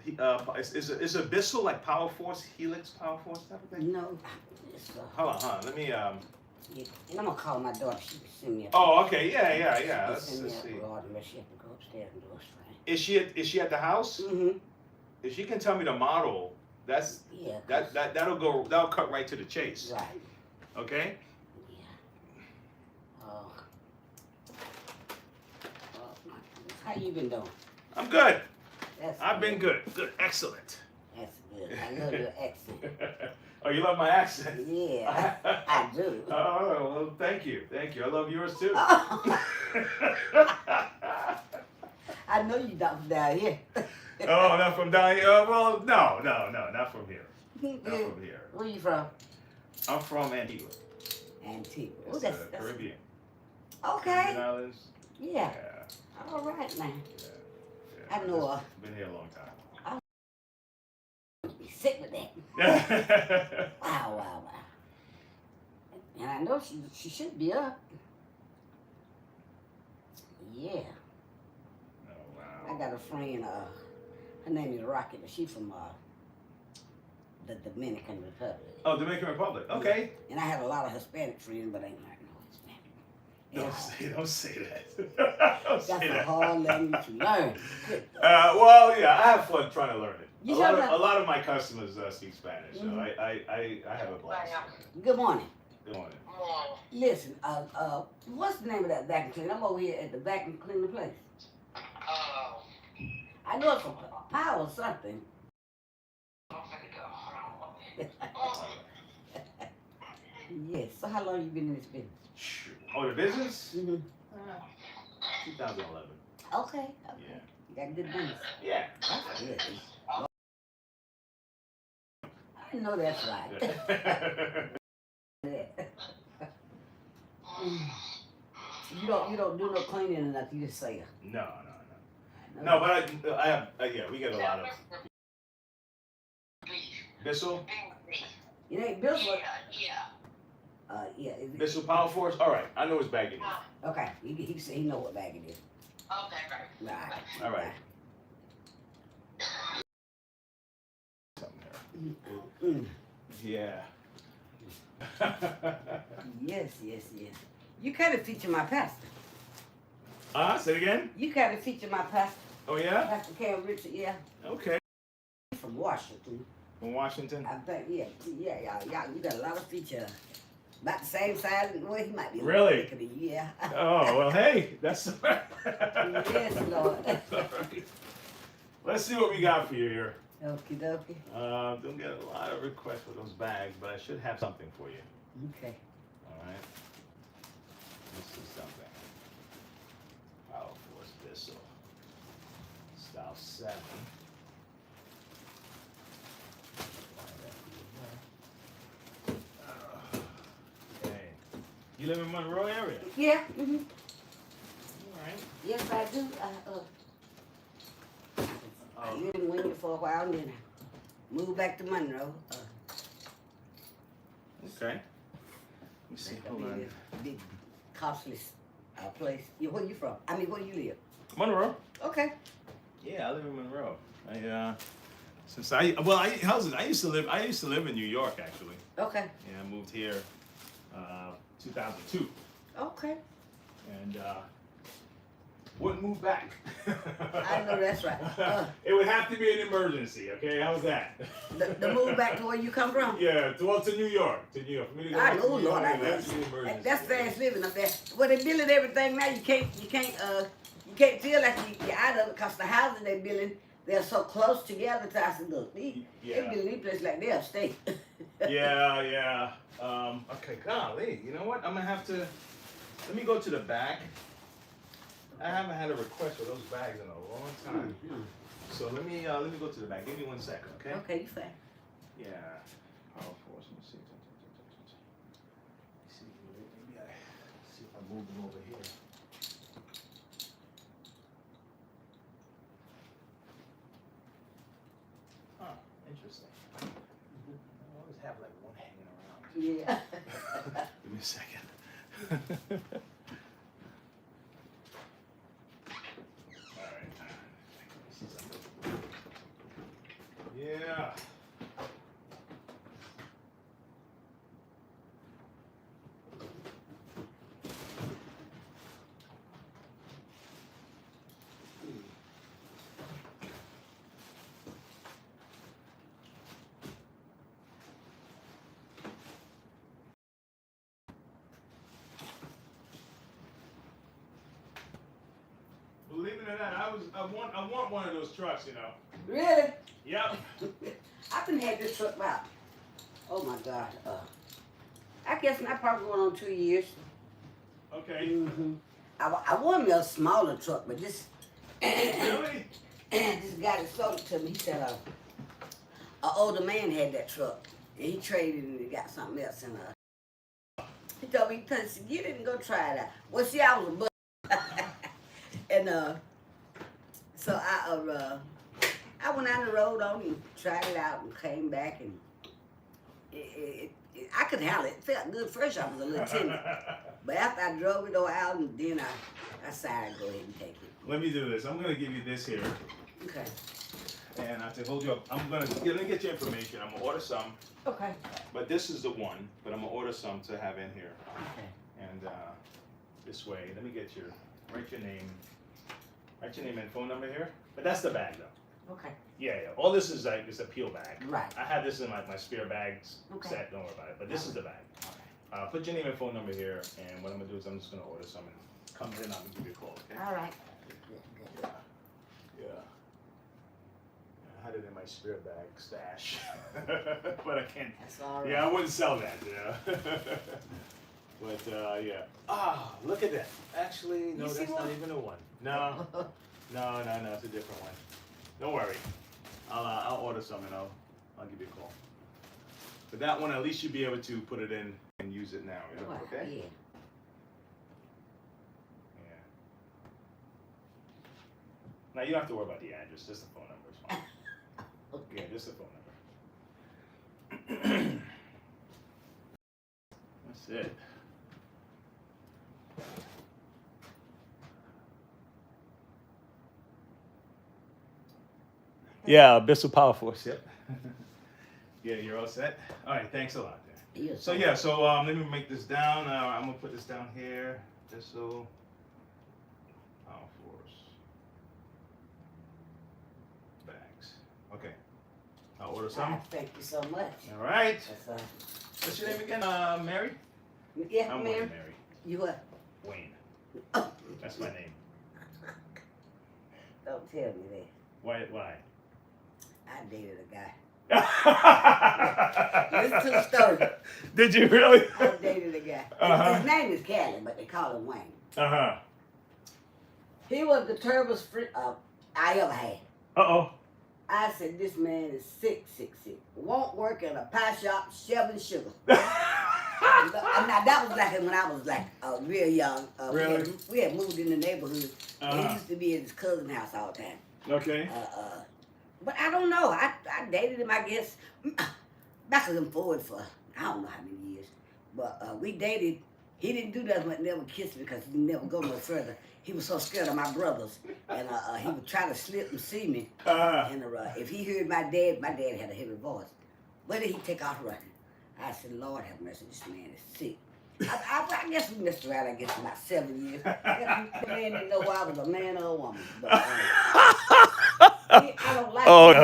Is a Bissell like Power Force, Helix Power Force type of thing? No. It's Hold on. Let me. yeah. And I'm gonna call my daughter. She can send me a. Oh, okay. Yeah. Let's send me see. a card unless she have to go upstairs and do a strain. Is she at the house? Mm-hmm. If she can tell me the model, that'll cut right to the chase. Right. Okay. Yeah. Oh. Oh my goodness. How you been doing? I'm good. I've good. been good. Good. Excellent. That's good. I love your accent. Oh, you love my accent? Yeah, I do. Oh, well, thank you. I love yours too. I know you don't down here. Oh, not from down here? Well, no, not from here. Not from here. Where you from? I'm from Antigua. Antigua. It's That's Caribbean. Okay. Caribbean Islands. Yeah. All right, man. Yeah. I know. Been here a long time. Be sick with that. Wow. And I know she should be up. Yeah. Oh, wow. I got a friend, her name is Rocket, but she from the Dominican Republic. Oh, Dominican Republic. Okay. And I have a lot of Hispanic friends, but ain't like no Hispanic. Don't say that. Don't That's say a that. hard language to learn. Good. Well, yeah, I have fun trying to learn it. You A sure lot about- of my customers speak Spanish, so Mhm. I have a blast. Good morning. Good morning. Listen, what's the name of that vacuum cleaner? I'm over here at the vacuum cleaner place. I know it's a power or something. Yes. So how long you been in this business? Oh, the business? Mm-hmm. 2011. Okay. Yeah. You got good business. Yeah. That's good. I know that's right. You don't do no cleaning or nothing. You just say it. No, but I have yeah, we get a lot of Bissell. It ain't Bill. Yeah. Bissell Power Force. All right, I know his bag it is. Okay. He said he know what bag it is. Right. All right. Mm. Yeah. Yes. You kind of feature my pastor. Say it again. You kind of feature my pastor. Oh yeah. Pastor Cam Richard. Yeah. Okay. He's from Washington. From Washington. I think. Yeah. Y'all. You got a lot of feature. About the same size. Well, he might be. A Really? little bigger than you, yeah. Oh well, hey, that's. Yes, Lord. That's all right. Let's see what we got for you here. Okie dokie. Don't get a lot of requests for those bags, but I should have something for you. Okay. All right. Let's see something. Power Force Bissell. Style 7. Okay. You live in Monroe area? Yeah. Mm-hmm. All right. Yes, I do. I lived in Windsor for a while, and then I moved back to Monroe. Okay. Let me see. Hold on. Big, costly place. Where you from? I mean, where you live? Monroe. Okay. Yeah, I live in Monroe. I used to live in New York actually. Okay. Yeah, I moved here 2002 Okay. and wouldn't move back. I know that's right. It would have to be an emergency, okay? How's that? The move back to where you come from? Yeah, to New York. For me to go I back to know, New York, Lord, it would have to be an emergency. that's fast living up there. Well, they building everything now. You can't feel like you're out of it because the houses they building, they're so close together. So I said, look, they building these places like they're upstate. Yeah. Okay, golly. You know what? I'm gonna have to. Let me go to the back. I haven't had a request for those bags in a long time. So let me go to the back. Give me 1 second, okay? Okay, you fine. Yeah. Power Force. Let me see. Maybe I see if I move them over here. Huh. Interesting. I always have like one hanging around. Yeah. Give me a second. All right. Yeah. Believe it or not, I want one of those trucks, you know. Really? Yep. I've been had this truck about, oh my God, I guess not probably going on 2 years. Okay. Mm-hmm. I wanted me a smaller truck, but this Really? this guy that sold it to me, he said an older man had that truck, and he traded and he got something else. And he told me, he said, get it and go try it out. Well, see, I was a bug. And so I went out on the road on it and tried it out and came back, and I could handle it. It felt good. First I was a little timid, but after I drove it all out, and then I decided to go ahead and take it. Let me do this. I'm gonna give you this here, Okay. and I have to hold you up. I'm gonna get your information. I'm gonna order some, Okay. but this is the one. But I'm gonna order some to have in here, Okay. and this way. Let me write your name and phone number here. But that's the bag though. Okay. Yeah. All this is like, it's a peel bag. Right. I have this in my spare bags Okay. set, don't worry about it. But this is the bag. Put your name and phone number here, and what I'm gonna do is I'm just gonna order some and comes in, I'm gonna give you a call, okay? All right. Yeah. I had it in my spare bag stash. But I can't. That's all right. Yeah, I wouldn't sell that, yeah. But yeah. Ah, look at that. Actually, no, You see that's not one? even a one. No, no, it's a different one. Don't worry. I'll order some and I'll give you a call. But that one, at least you'll be able to put it in and use it now. Yeah? Right, Okay. yeah. Yeah. Now you don't have to worry about the address. Just the phone number is fine. Okay. Yeah, just the phone number. That's it. Yeah, Bissell Power Force. Yep. Yeah, you're all set. All right, thanks a lot. There. Yes. So yeah, let me make this down. I'm gonna put this down here. Bissell Power Force bags. Okay. I'll order some. Thank you so much. All right. That's, What's your name again? Mary? yeah, I'm ma'am. Wayne, Mary. You what? Wayne. Oh, That's my name. don't tell me that. Why? I dated a guy. Listen Listen to the story. Did you really? I dated a guy. Uh-huh. His name is Callie, but they call him Wayne. Uh-huh. He was the terriblest friend I ever had. Uh-oh. I said, this man is sick. Won't work in a pie shop shoving sugar. Now, that was like when I was like real young. Really? We had moved in the neighborhood. Uh-huh. He used to be at his cousin's house all the time. Okay. But I don't know. I dated him, I guess, backwards and forward for I don't know how many years. But we dated. He didn't do that, but never kissed me because he never go no further. He was so scared of my brothers, and he would try to slip and see me. And if he heard my dad had a heavy voice. Where did he take off running? I said, Lord have mercy, this man is sick. I guess we messed around, I guess, about 7 years. Man didn't know I was a man or a woman. But, I don't like Oh,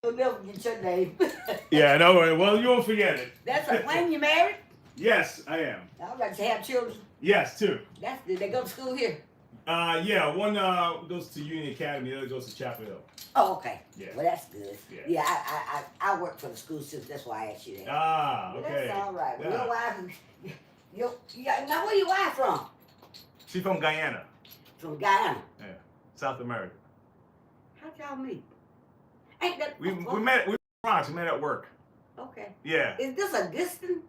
You'll never get your name. yeah, no worry. Well, you won't forget it. That's like when you married? Yes, I am. I would like to have children. Yes, two. Did they go to school here? Yeah, one goes to Union Academy, the other goes to Chapel Hill. Oh, okay. Yeah. Well, that's good. Yeah. Yeah, I work for the school system. That's why I asked you that. Ah, Well, okay. that's all right. Well, Yeah. your wife, now where your wife from? She's from Guyana. From Guyana. Yeah, South America. How'd y'all meet? Ain't that We met. We met at work. Okay. Yeah. Is this a distance?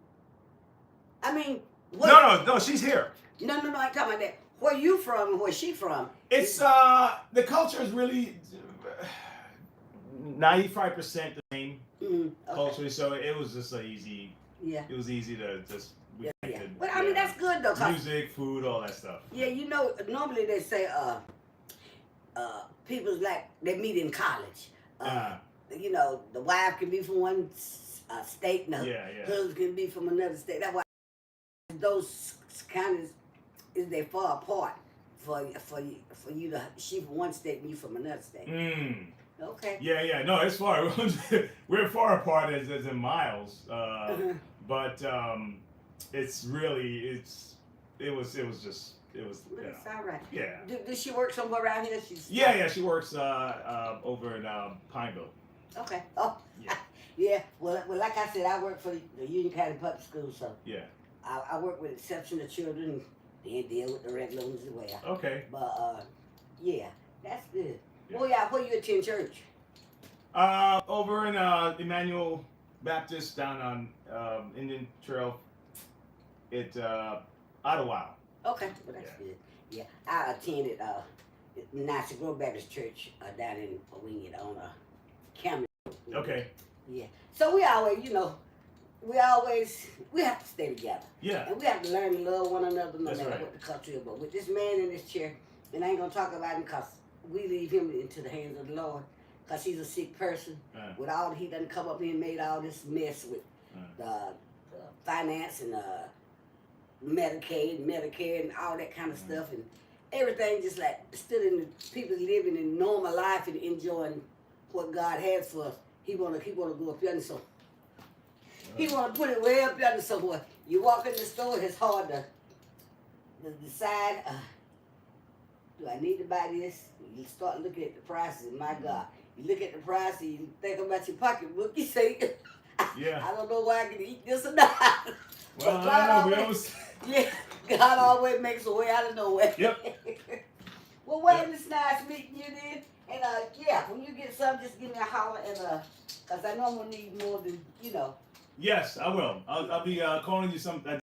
I mean, No. She's here. No, I ain't talking about that. Where you from and where she from? It's the culture is really 95% the same Okay. culturally, so it was just easy. Yeah. It was easy to just. Yeah. But I mean, that's good though. 'Cause, Music, food, all that stuff. yeah, you know, normally they say people's like they meet in college. You know, the wife can be from one state, and the husband can be from another state. That's why those kind of is they far apart for you to she from one state and you from another state. Mm. Okay. Yeah. No, it's far. We're far apart as in miles. But it's really it was just. But it's all right. Yeah. Does she work somewhere around here? Yeah. She works over in Pineville. Okay. Oh. Yeah. Yeah. Well, like I said, I work for the Union County Public Schools, so Yeah. I work with exceptional children and deal with the regular ones as well. Okay. But yeah, that's good. Yeah. Where you attend church? Over in Emmanuel Baptist down on Indian Trail. At Ottawa. Okay, well that's Yeah. good. Yeah, I attended Nazi Grove Baptist Church down in Wingate on Cameron. Okay. Yeah. So we always, we have to stay together. Yeah. And we have to learn to love one another no That's matter right. what the culture is. But with this man in this chair, and I ain't going to talk about him because we leave him into the hands of the Lord because he's a sick person. With all, he done come up here and made all this mess with the finance and Medicaid, Medicare, and all that kind of stuff. And everything just like still in the people living in normal life and enjoying what God has for us. He wanna go up yonder, so he wanna put it way up yonder somewhere. You walk in the store, it's hard to decide. Do I need to buy this? You start looking at the prices, and my God, you look at the price, and you think about your pocketbook. You say, Yeah. I don't know why I can eat this or not. Well, I don't know. Yeah, God always makes a way out of no way. Yep. Well, Wayne, it's nice meeting you then. And yeah, when you get some, just give me a holler and cause I know I'm gonna need more than Yes, I will. I'll be calling you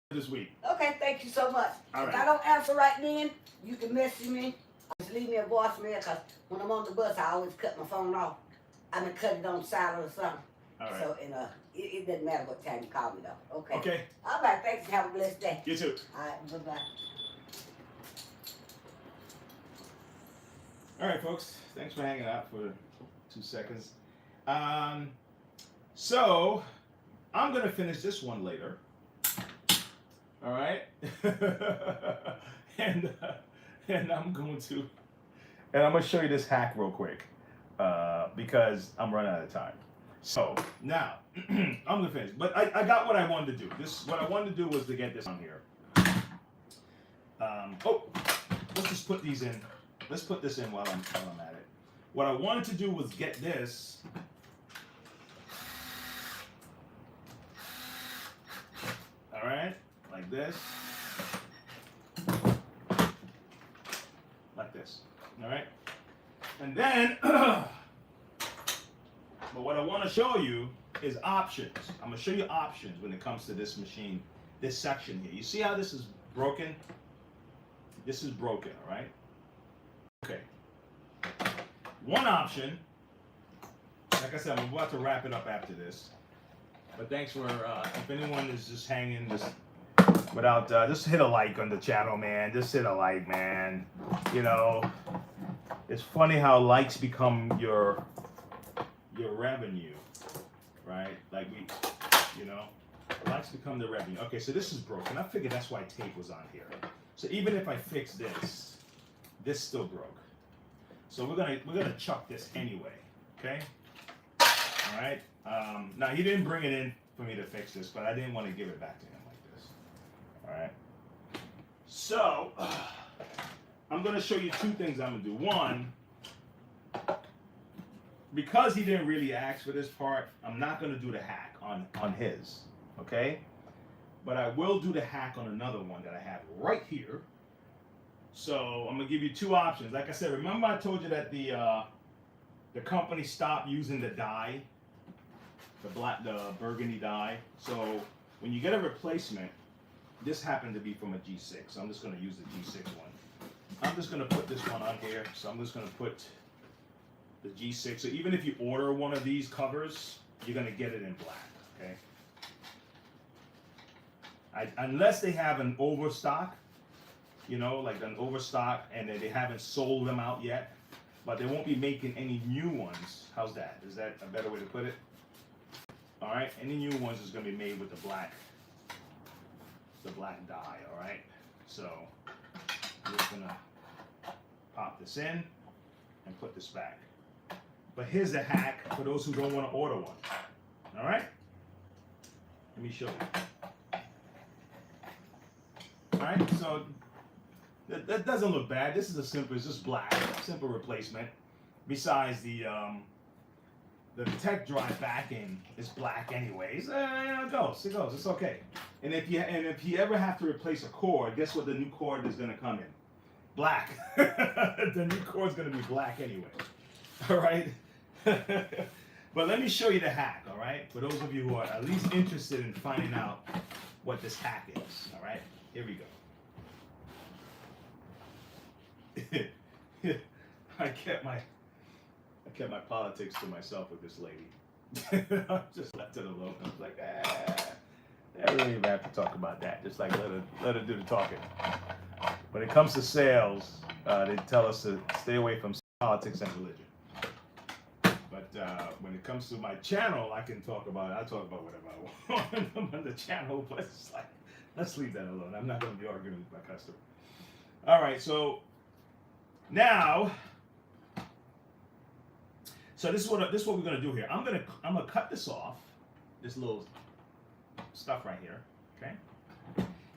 this week. Okay, thank you so much. All right. If I don't answer right then, you can message me. Just leave me a voicemail, cause when I'm on the bus, I always cut my phone off. I'm gonna cut it on silent or something. All right. So it doesn't matter what time you call me though. Okay. Okay. All right. Thanks. Have a blessed day. You too. All right. Bye bye. All right, folks. Thanks for hanging out for 2 seconds. So I'm gonna finish this one later. All right. and I'm gonna show you this hack real quick because I'm running out of time. So now I'm gonna finish, but I got what I wanted to do. What I wanted to do was to get this on here. Let's just put these in. Let's put this in while I'm at it. What I wanted to do was get this. All right, like this. Like this. All right, and then. But what I want to show you is options. I'm going to show you options when it comes to this machine, this section here. You see how this is broken? This is broken, all right? Okay. One option, like I said, I'm about to wrap it up after this. But thanks for, if anyone is just hanging, just hit a like on the channel, man. Just hit a like, man. It's funny how likes become your revenue, right? Like likes become the revenue. Okay, so this is broken. I figured that's why tape was on here. So even if I fix this still broke. So we're gonna chuck this anyway. Okay. All right. Now he didn't bring it in for me to fix this, but I didn't want to give it back to him like this. All right. So I'm gonna show you two things I'm gonna do. One. Because he didn't really ask for this part, I'm not going to do the hack on his, okay? But I will do the hack on another one that I have right here. So I'm going to give you two options. Like I said, remember I told you that the company stopped using the dye, the burgundy dye. So when you get a replacement, this happened to be from a G6. So I'm just going to use the G6 one. I'm just going to put this one on here. So I'm just going to put the G6. So even if you order one of these covers, you're gonna get it in black, okay? Unless they have an overstock, like an overstock, and they haven't sold them out yet, but they won't be making any new ones. How's that? Is that a better way to put it? All right, any new ones is gonna be made with the black dye, all right? So I'm just gonna pop this in and put this back. But here's the hack for those who don't want to order one. All right? Let me show you. All right, so that doesn't look bad. This is it's just black, simple replacement. Besides the tech drive backing is black anyways. It goes, it's okay. And if you ever have to replace a cord, guess what the new cord is gonna come in? Black. The new cord's gonna be black anyway. All right. But let me show you the hack, all right? For those of you who are at least interested in finding out what this hack is, all right? Here we go. I kept my politics to myself with this lady. I just left it alone. I was like, I really even have to talk about that. Just like let her do the talking. When it comes to sales, they tell us to stay away from politics and religion. But when it comes to my channel, I talk about whatever I want on the channel. But it's like, let's leave that alone. I'm not going to be arguing with my customer. All right, so now, so this is what we're going to do here. I'm gonna cut this off, this little stuff right here, okay?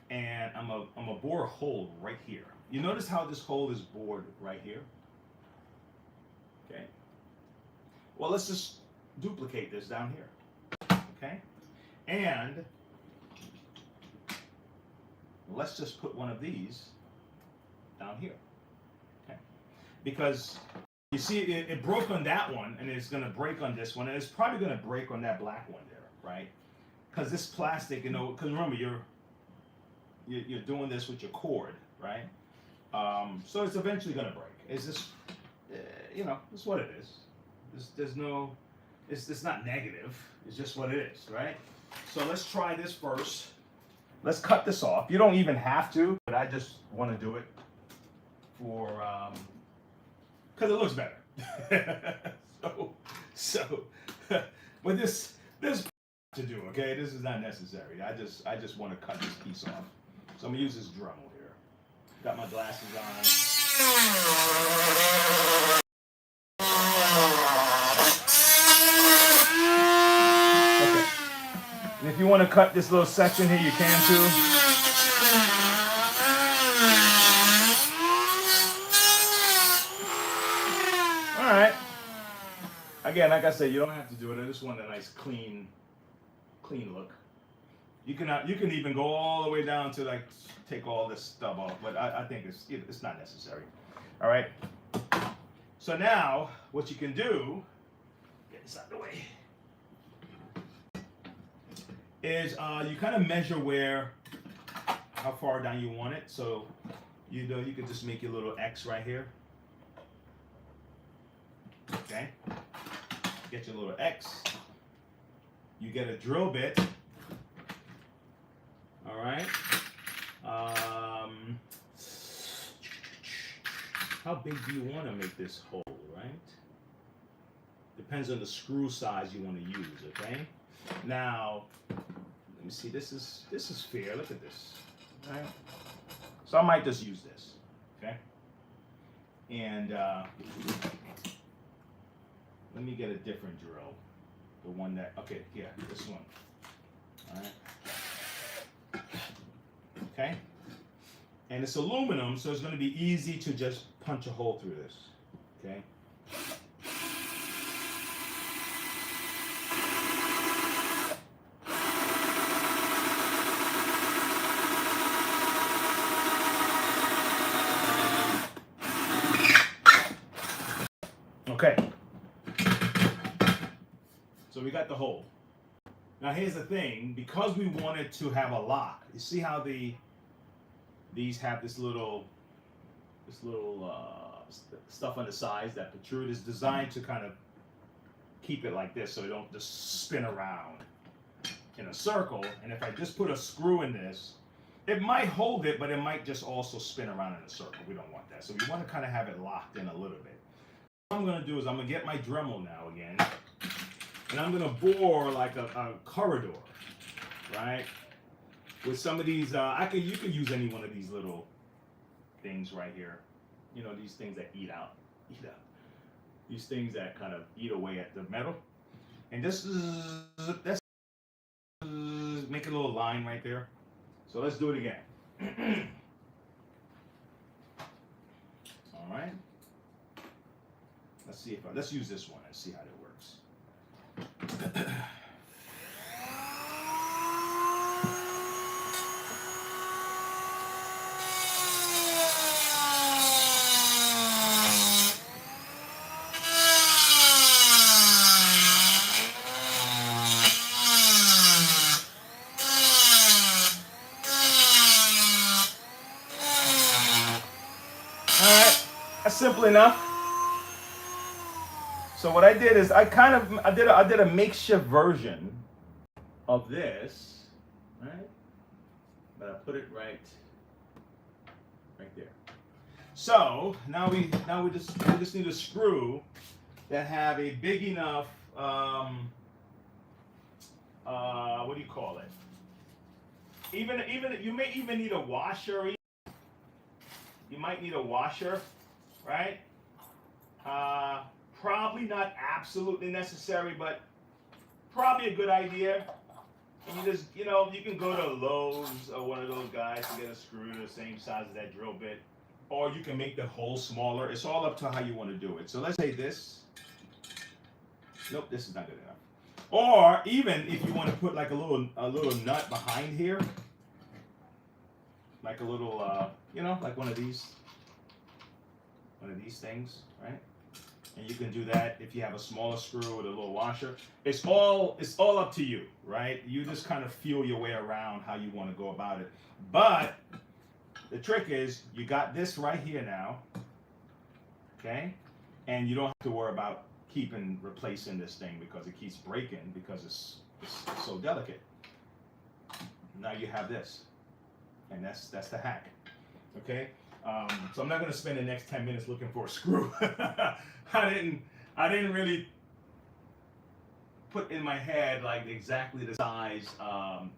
And I'm gonna bore a hole right here. You notice how this hole is bored right here? Okay. Well, let's just duplicate this down here, okay? And let's just put one of these down here, okay? Because you see, it broke on that one, and it's gonna break on this one, and it's probably gonna break on that black one there, right? Because this plastic, you know, because remember, you're doing this with your cord, right? So it's eventually gonna break. It's just, you know, it's what it is. There's no, it's not negative. It's just what it is, right? So let's try this first. Let's cut this off. You don't even have to, but I just want to do it for, because it looks better. so, but this to do, okay? This is not necessary. I just want to cut this piece off. So I'm gonna use this Dremel here. Got my glasses on. Okay. And if you want to cut this little section here, you can too. All right. Again, like I said, you don't have to do it. I just want a nice clean look. You can even go all the way down to like take all this stuff off, but I think it's not necessary. All right. So now what you can do, get this out of the way, is you kind of measure how far down you want it. So you could just make your little X right here. Okay. Get your little X. You get a drill bit. All right. How big do you want to make this hole, right? Depends on the screw size you want to use, okay? Now, let me see, this is fair, look at this, all right? So I might just use this, okay? And let me get a different drill. The one that, okay, yeah, this one, all right? Okay? And it's aluminum, so it's going to be easy to just punch a hole through this. Okay? Okay. So we got the hole. Now here's the thing, because we wanted to have a lock, you see how these have this little stuff on the sides that protrude. Is designed to kind of keep it like this so it don't just spin around in a circle. And if I just put a screw in this, it might hold it, but it might just also spin around in a circle. We don't want that. So we want to kind of have it locked in a little bit. What I'm going to do is I'm going to get my Dremel now again, and I'm going to bore like a corridor, right? With some of these, you could use any one of these little things right here. You know, these things that eat out. These things that kind of eat away at the metal. And that's make a little line right there. So let's do it again. All right. Let's use this one and see how that works. That's simple enough. So what I did is I did a makeshift version of this, right? But I put it right there. So now we just need a screw that have a big enough what do you call it? Even you may even need a washer. You might need a washer, right? Probably not absolutely necessary, but probably a good idea. And you just, you can go to Lowe's or one of those guys to get a screw the same size as that drill bit. Or you can make the hole smaller. It's all up to how you want to do it. So let's say this. Nope, this is not good enough. Or even if you want to put like a little nut behind here. Like a little, like one of these things, right? And you can do that if you have a smaller screw with a little washer. It's all up to you, right? You just kind of feel your way around how you want to go about it. But the trick is you got this right here now, okay? And you don't have to worry about replacing this thing because it keeps breaking because it's so delicate. Now you have this, and that's the hack, okay? So I'm not going to spend the next 10 minutes looking for a screw. I didn't really put in my head like exactly the size. I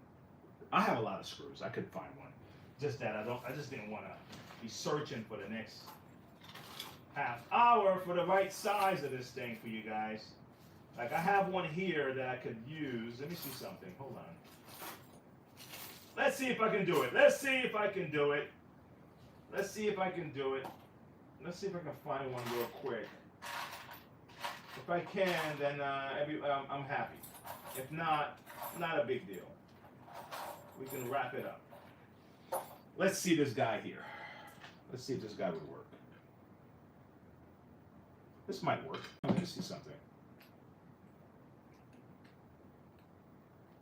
have a lot of screws. I could find one. Just that I just didn't want to be searching for the next half hour for the right size of this thing for you guys. Like I have one here that I could use. Let me see something. Hold on. Let's see if I can do it. Let's see if I can do it. Let's see if I can do it. Let's see if I can find one real quick. If I can, then I'm happy. If not, not a big deal. We can wrap it up. Let's see this guy here. Let's see if this guy would work. This might work. Let me see something.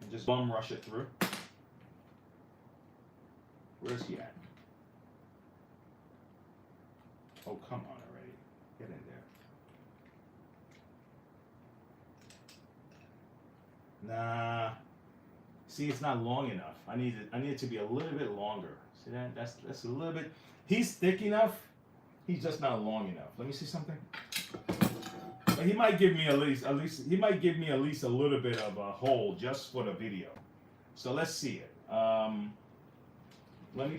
And just bum rush it through. Where's he at? Oh, come on already. Get in there. Nah. See, it's not long enough. I need it to be a little bit longer. See that? That's a little bit. He's thick enough. He's just not long enough. Let me see something. But he might give me at least a little bit of a hole just for the video. So let's see it. Let me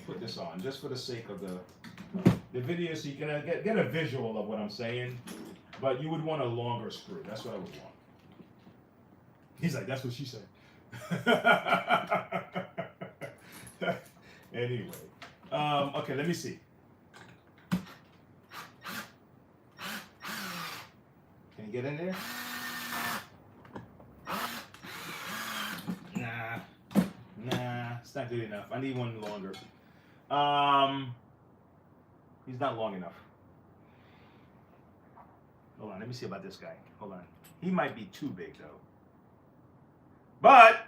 put this on just for the sake of the video, so you can get a visual of what I'm saying. But you would want a longer screw. That's what I would want. He's like, that's what she said. Anyway, okay, let me see. Can you get in there? Nah, it's not good enough. I need one longer. He's not long enough. Hold on, let me see about this guy. Hold on. He might be too big though. But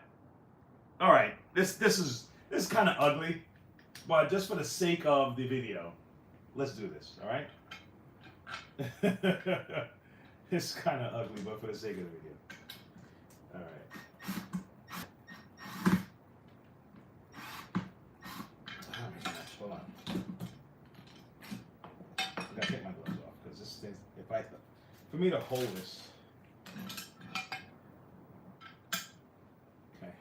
all right, this is kind of ugly, but just for the sake of the video, let's do this. All right. It's kind of ugly, but for the sake of the video. All right. Oh my gosh, hold on. I gotta take my gloves off because this thing, for me to hold this. Okay.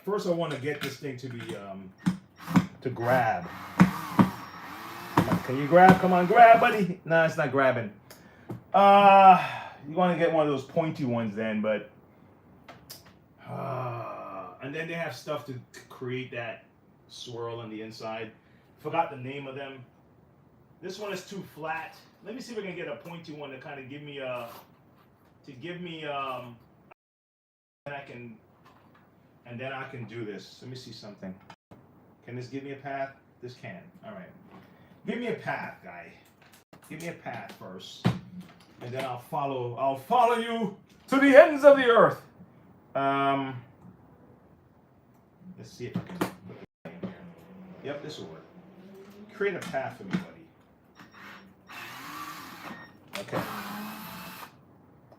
First, I want to get this thing to be to grab. Can you grab? Come on, grab, buddy. No, it's not grabbing. You want to get one of those pointy ones then, but and then they have stuff to create that swirl on the inside. Forgot the name of them. This one is too flat. Let me see if I can get a pointy one to kind of give me and then I can do this. Let me see something. Can this give me a path? This can. All right. Give me a path, guy. Give me a path first, and then I'll follow you to the ends of the earth. Let's see if I can put this in here. Yep, this will work. create a path for me, buddy. Okay.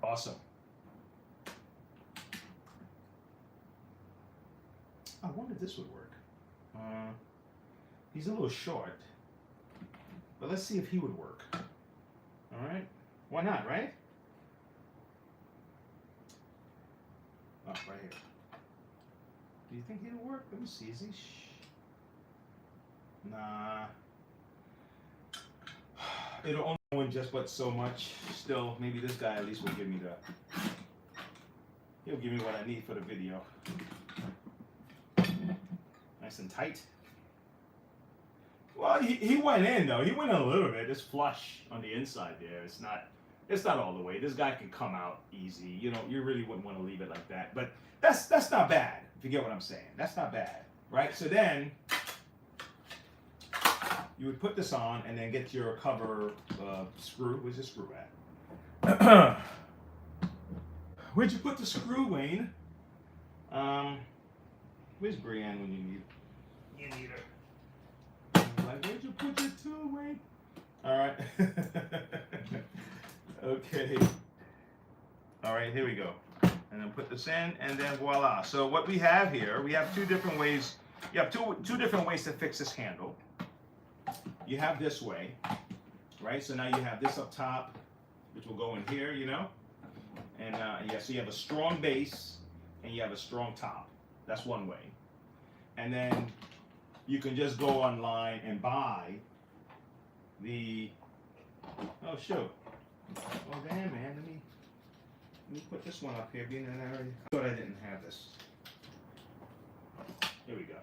Awesome. I wonder if this would work. He's a little short, but let's see if he would work. All right. Why not, right? Oh, right here. Do you think he'll work? Let me see. Is he? Nah. It'll only win just but so much. Still, maybe this guy at least will give me the. He'll give me what I need for the video. Nice and tight. Well, he went in though. He went in a little bit. It's flush on the inside there. It's not all the way. This guy can come out easy. You know, you really wouldn't want to leave it like that. But that's not bad. If you get what I'm saying. That's not bad. Right? So then you would put this on and then get your cover screw. Where's the screw at? Where'd you put the screw, Wayne? Where's Brienne when you need her? You need her. Like, where'd you put your tool, Wayne? All right. Okay. All right, here we go. And then put this in, and then voila. So what we have here, we have two different ways. You have two different ways to fix this handle. You have this way, right? So now you have this up top, which will go in here, you know? And yeah, so you have a strong base, and you have a strong top. That's one way. And then you can just go online and buy the, oh shoot. Oh damn man, let me put this one up here, being that I already thought I didn't have this. Here we go.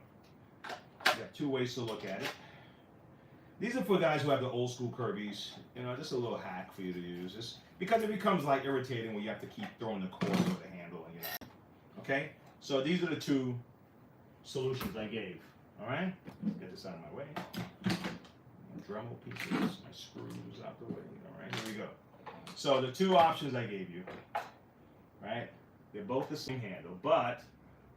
You got two ways to look at it. These are for guys who have the old school Kirby's, you know, just a little hack for you to use. Just because it becomes like irritating when you have to keep throwing the cord over the handle and okay? So these are the two solutions I gave. Alright? Get this out of my way. Dremel pieces, my screws out the way. Alright, here we go. So the two options I gave you, right? They're both the same handle, but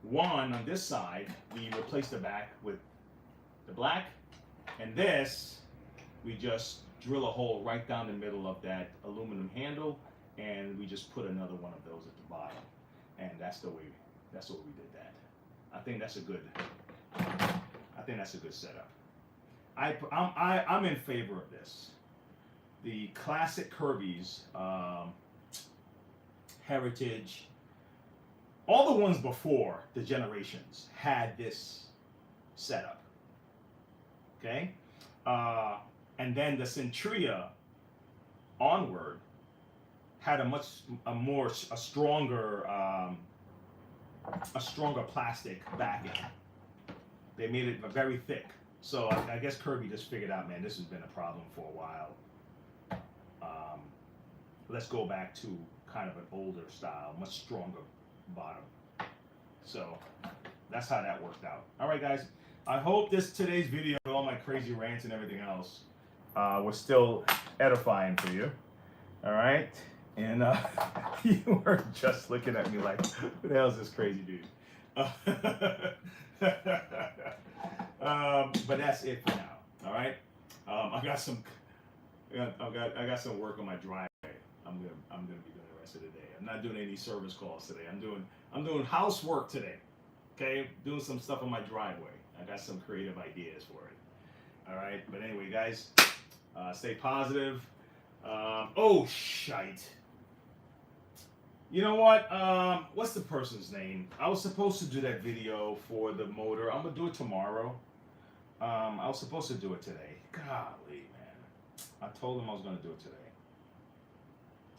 one on this side, we replace the back with the black, and this, we just drill a hole right down the middle of that aluminum handle, and we just put another one of those at the bottom. And that's what we did that. I think that's a good setup. I'm in favor of this. The classic Kirby's, Heritage, all the ones before the generations had this setup. Okay, and then the Centria onward had a stronger plastic backing. They made it very thick. So I guess Kirby just figured out, man, this has been a problem for a while. Let's go back to kind of an older style, much stronger bottom. So that's how that worked out. All right, guys. I hope today's video, with all my crazy rants and everything else, was still edifying for you. All right. And you were just looking at me like, who the hell is this crazy dude? But that's it for now. All right. I got some work on my driveway. I'm gonna be doing the rest of the day. I'm not doing any service calls today. I'm doing housework today. Okay, doing some stuff on my driveway. I got some creative ideas for it. All right. But anyway, guys, stay positive. Oh shite. You know what? What's the person's name? I was supposed to do that video for the motor. I'm gonna do it tomorrow. I was supposed to do it today. Golly, man. I told him I was gonna do it today.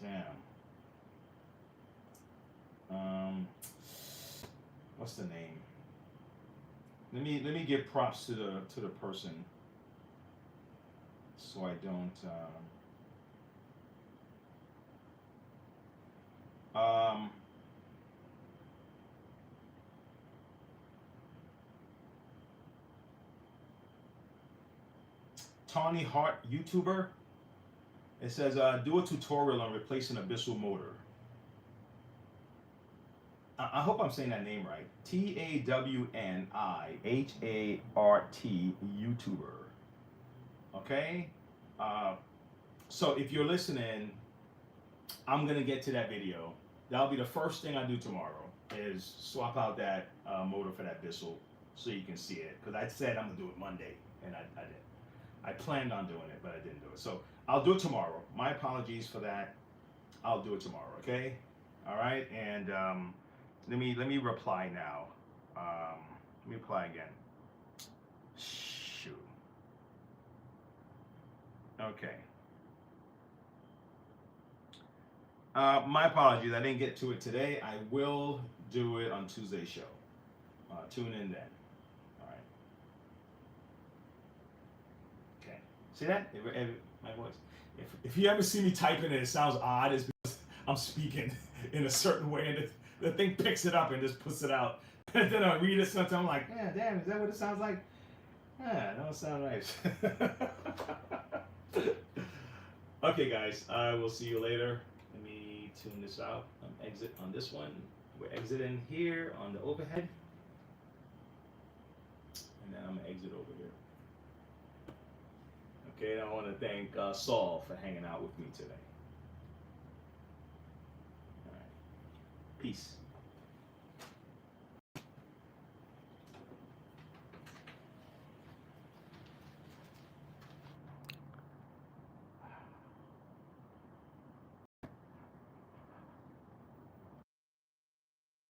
Damn. What's the name? Let me give props to the person, so I don't. Tawny Hart YouTuber. It says do a tutorial on replacing abyssal motor. I hope I'm saying that name right. TAWNIHART YouTuber. Okay? So if you're listening, I'm gonna get to that video. That'll be the first thing I do tomorrow, is swap out that motor for that Bissell so you can see it. Because I said I'm gonna do it Monday, and I didn't. I planned on doing it, but I didn't do it. So I'll do it tomorrow. My apologies for that. I'll do it tomorrow, okay? All right, and let me reply now. Let me reply again. Shoot. Okay. My apologies. I didn't get to it today. I will do it on Tuesday's show. Tune in then. All right. Okay. See that? My voice. If you ever see me typing and it sounds odd, it's because I'm speaking in a certain way, and the thing picks it up and just puts it out. And then I read it sometimes. I'm like, yeah, damn, is that what it sounds like? Yeah, that don't sound right. Okay, guys. I will see you later. Let me tune this out. Exit on this one. We're exiting here on the overhead. And then I'm going to exit over here. Okay, and I want to thank Saul for hanging out with me today. All right. Peace.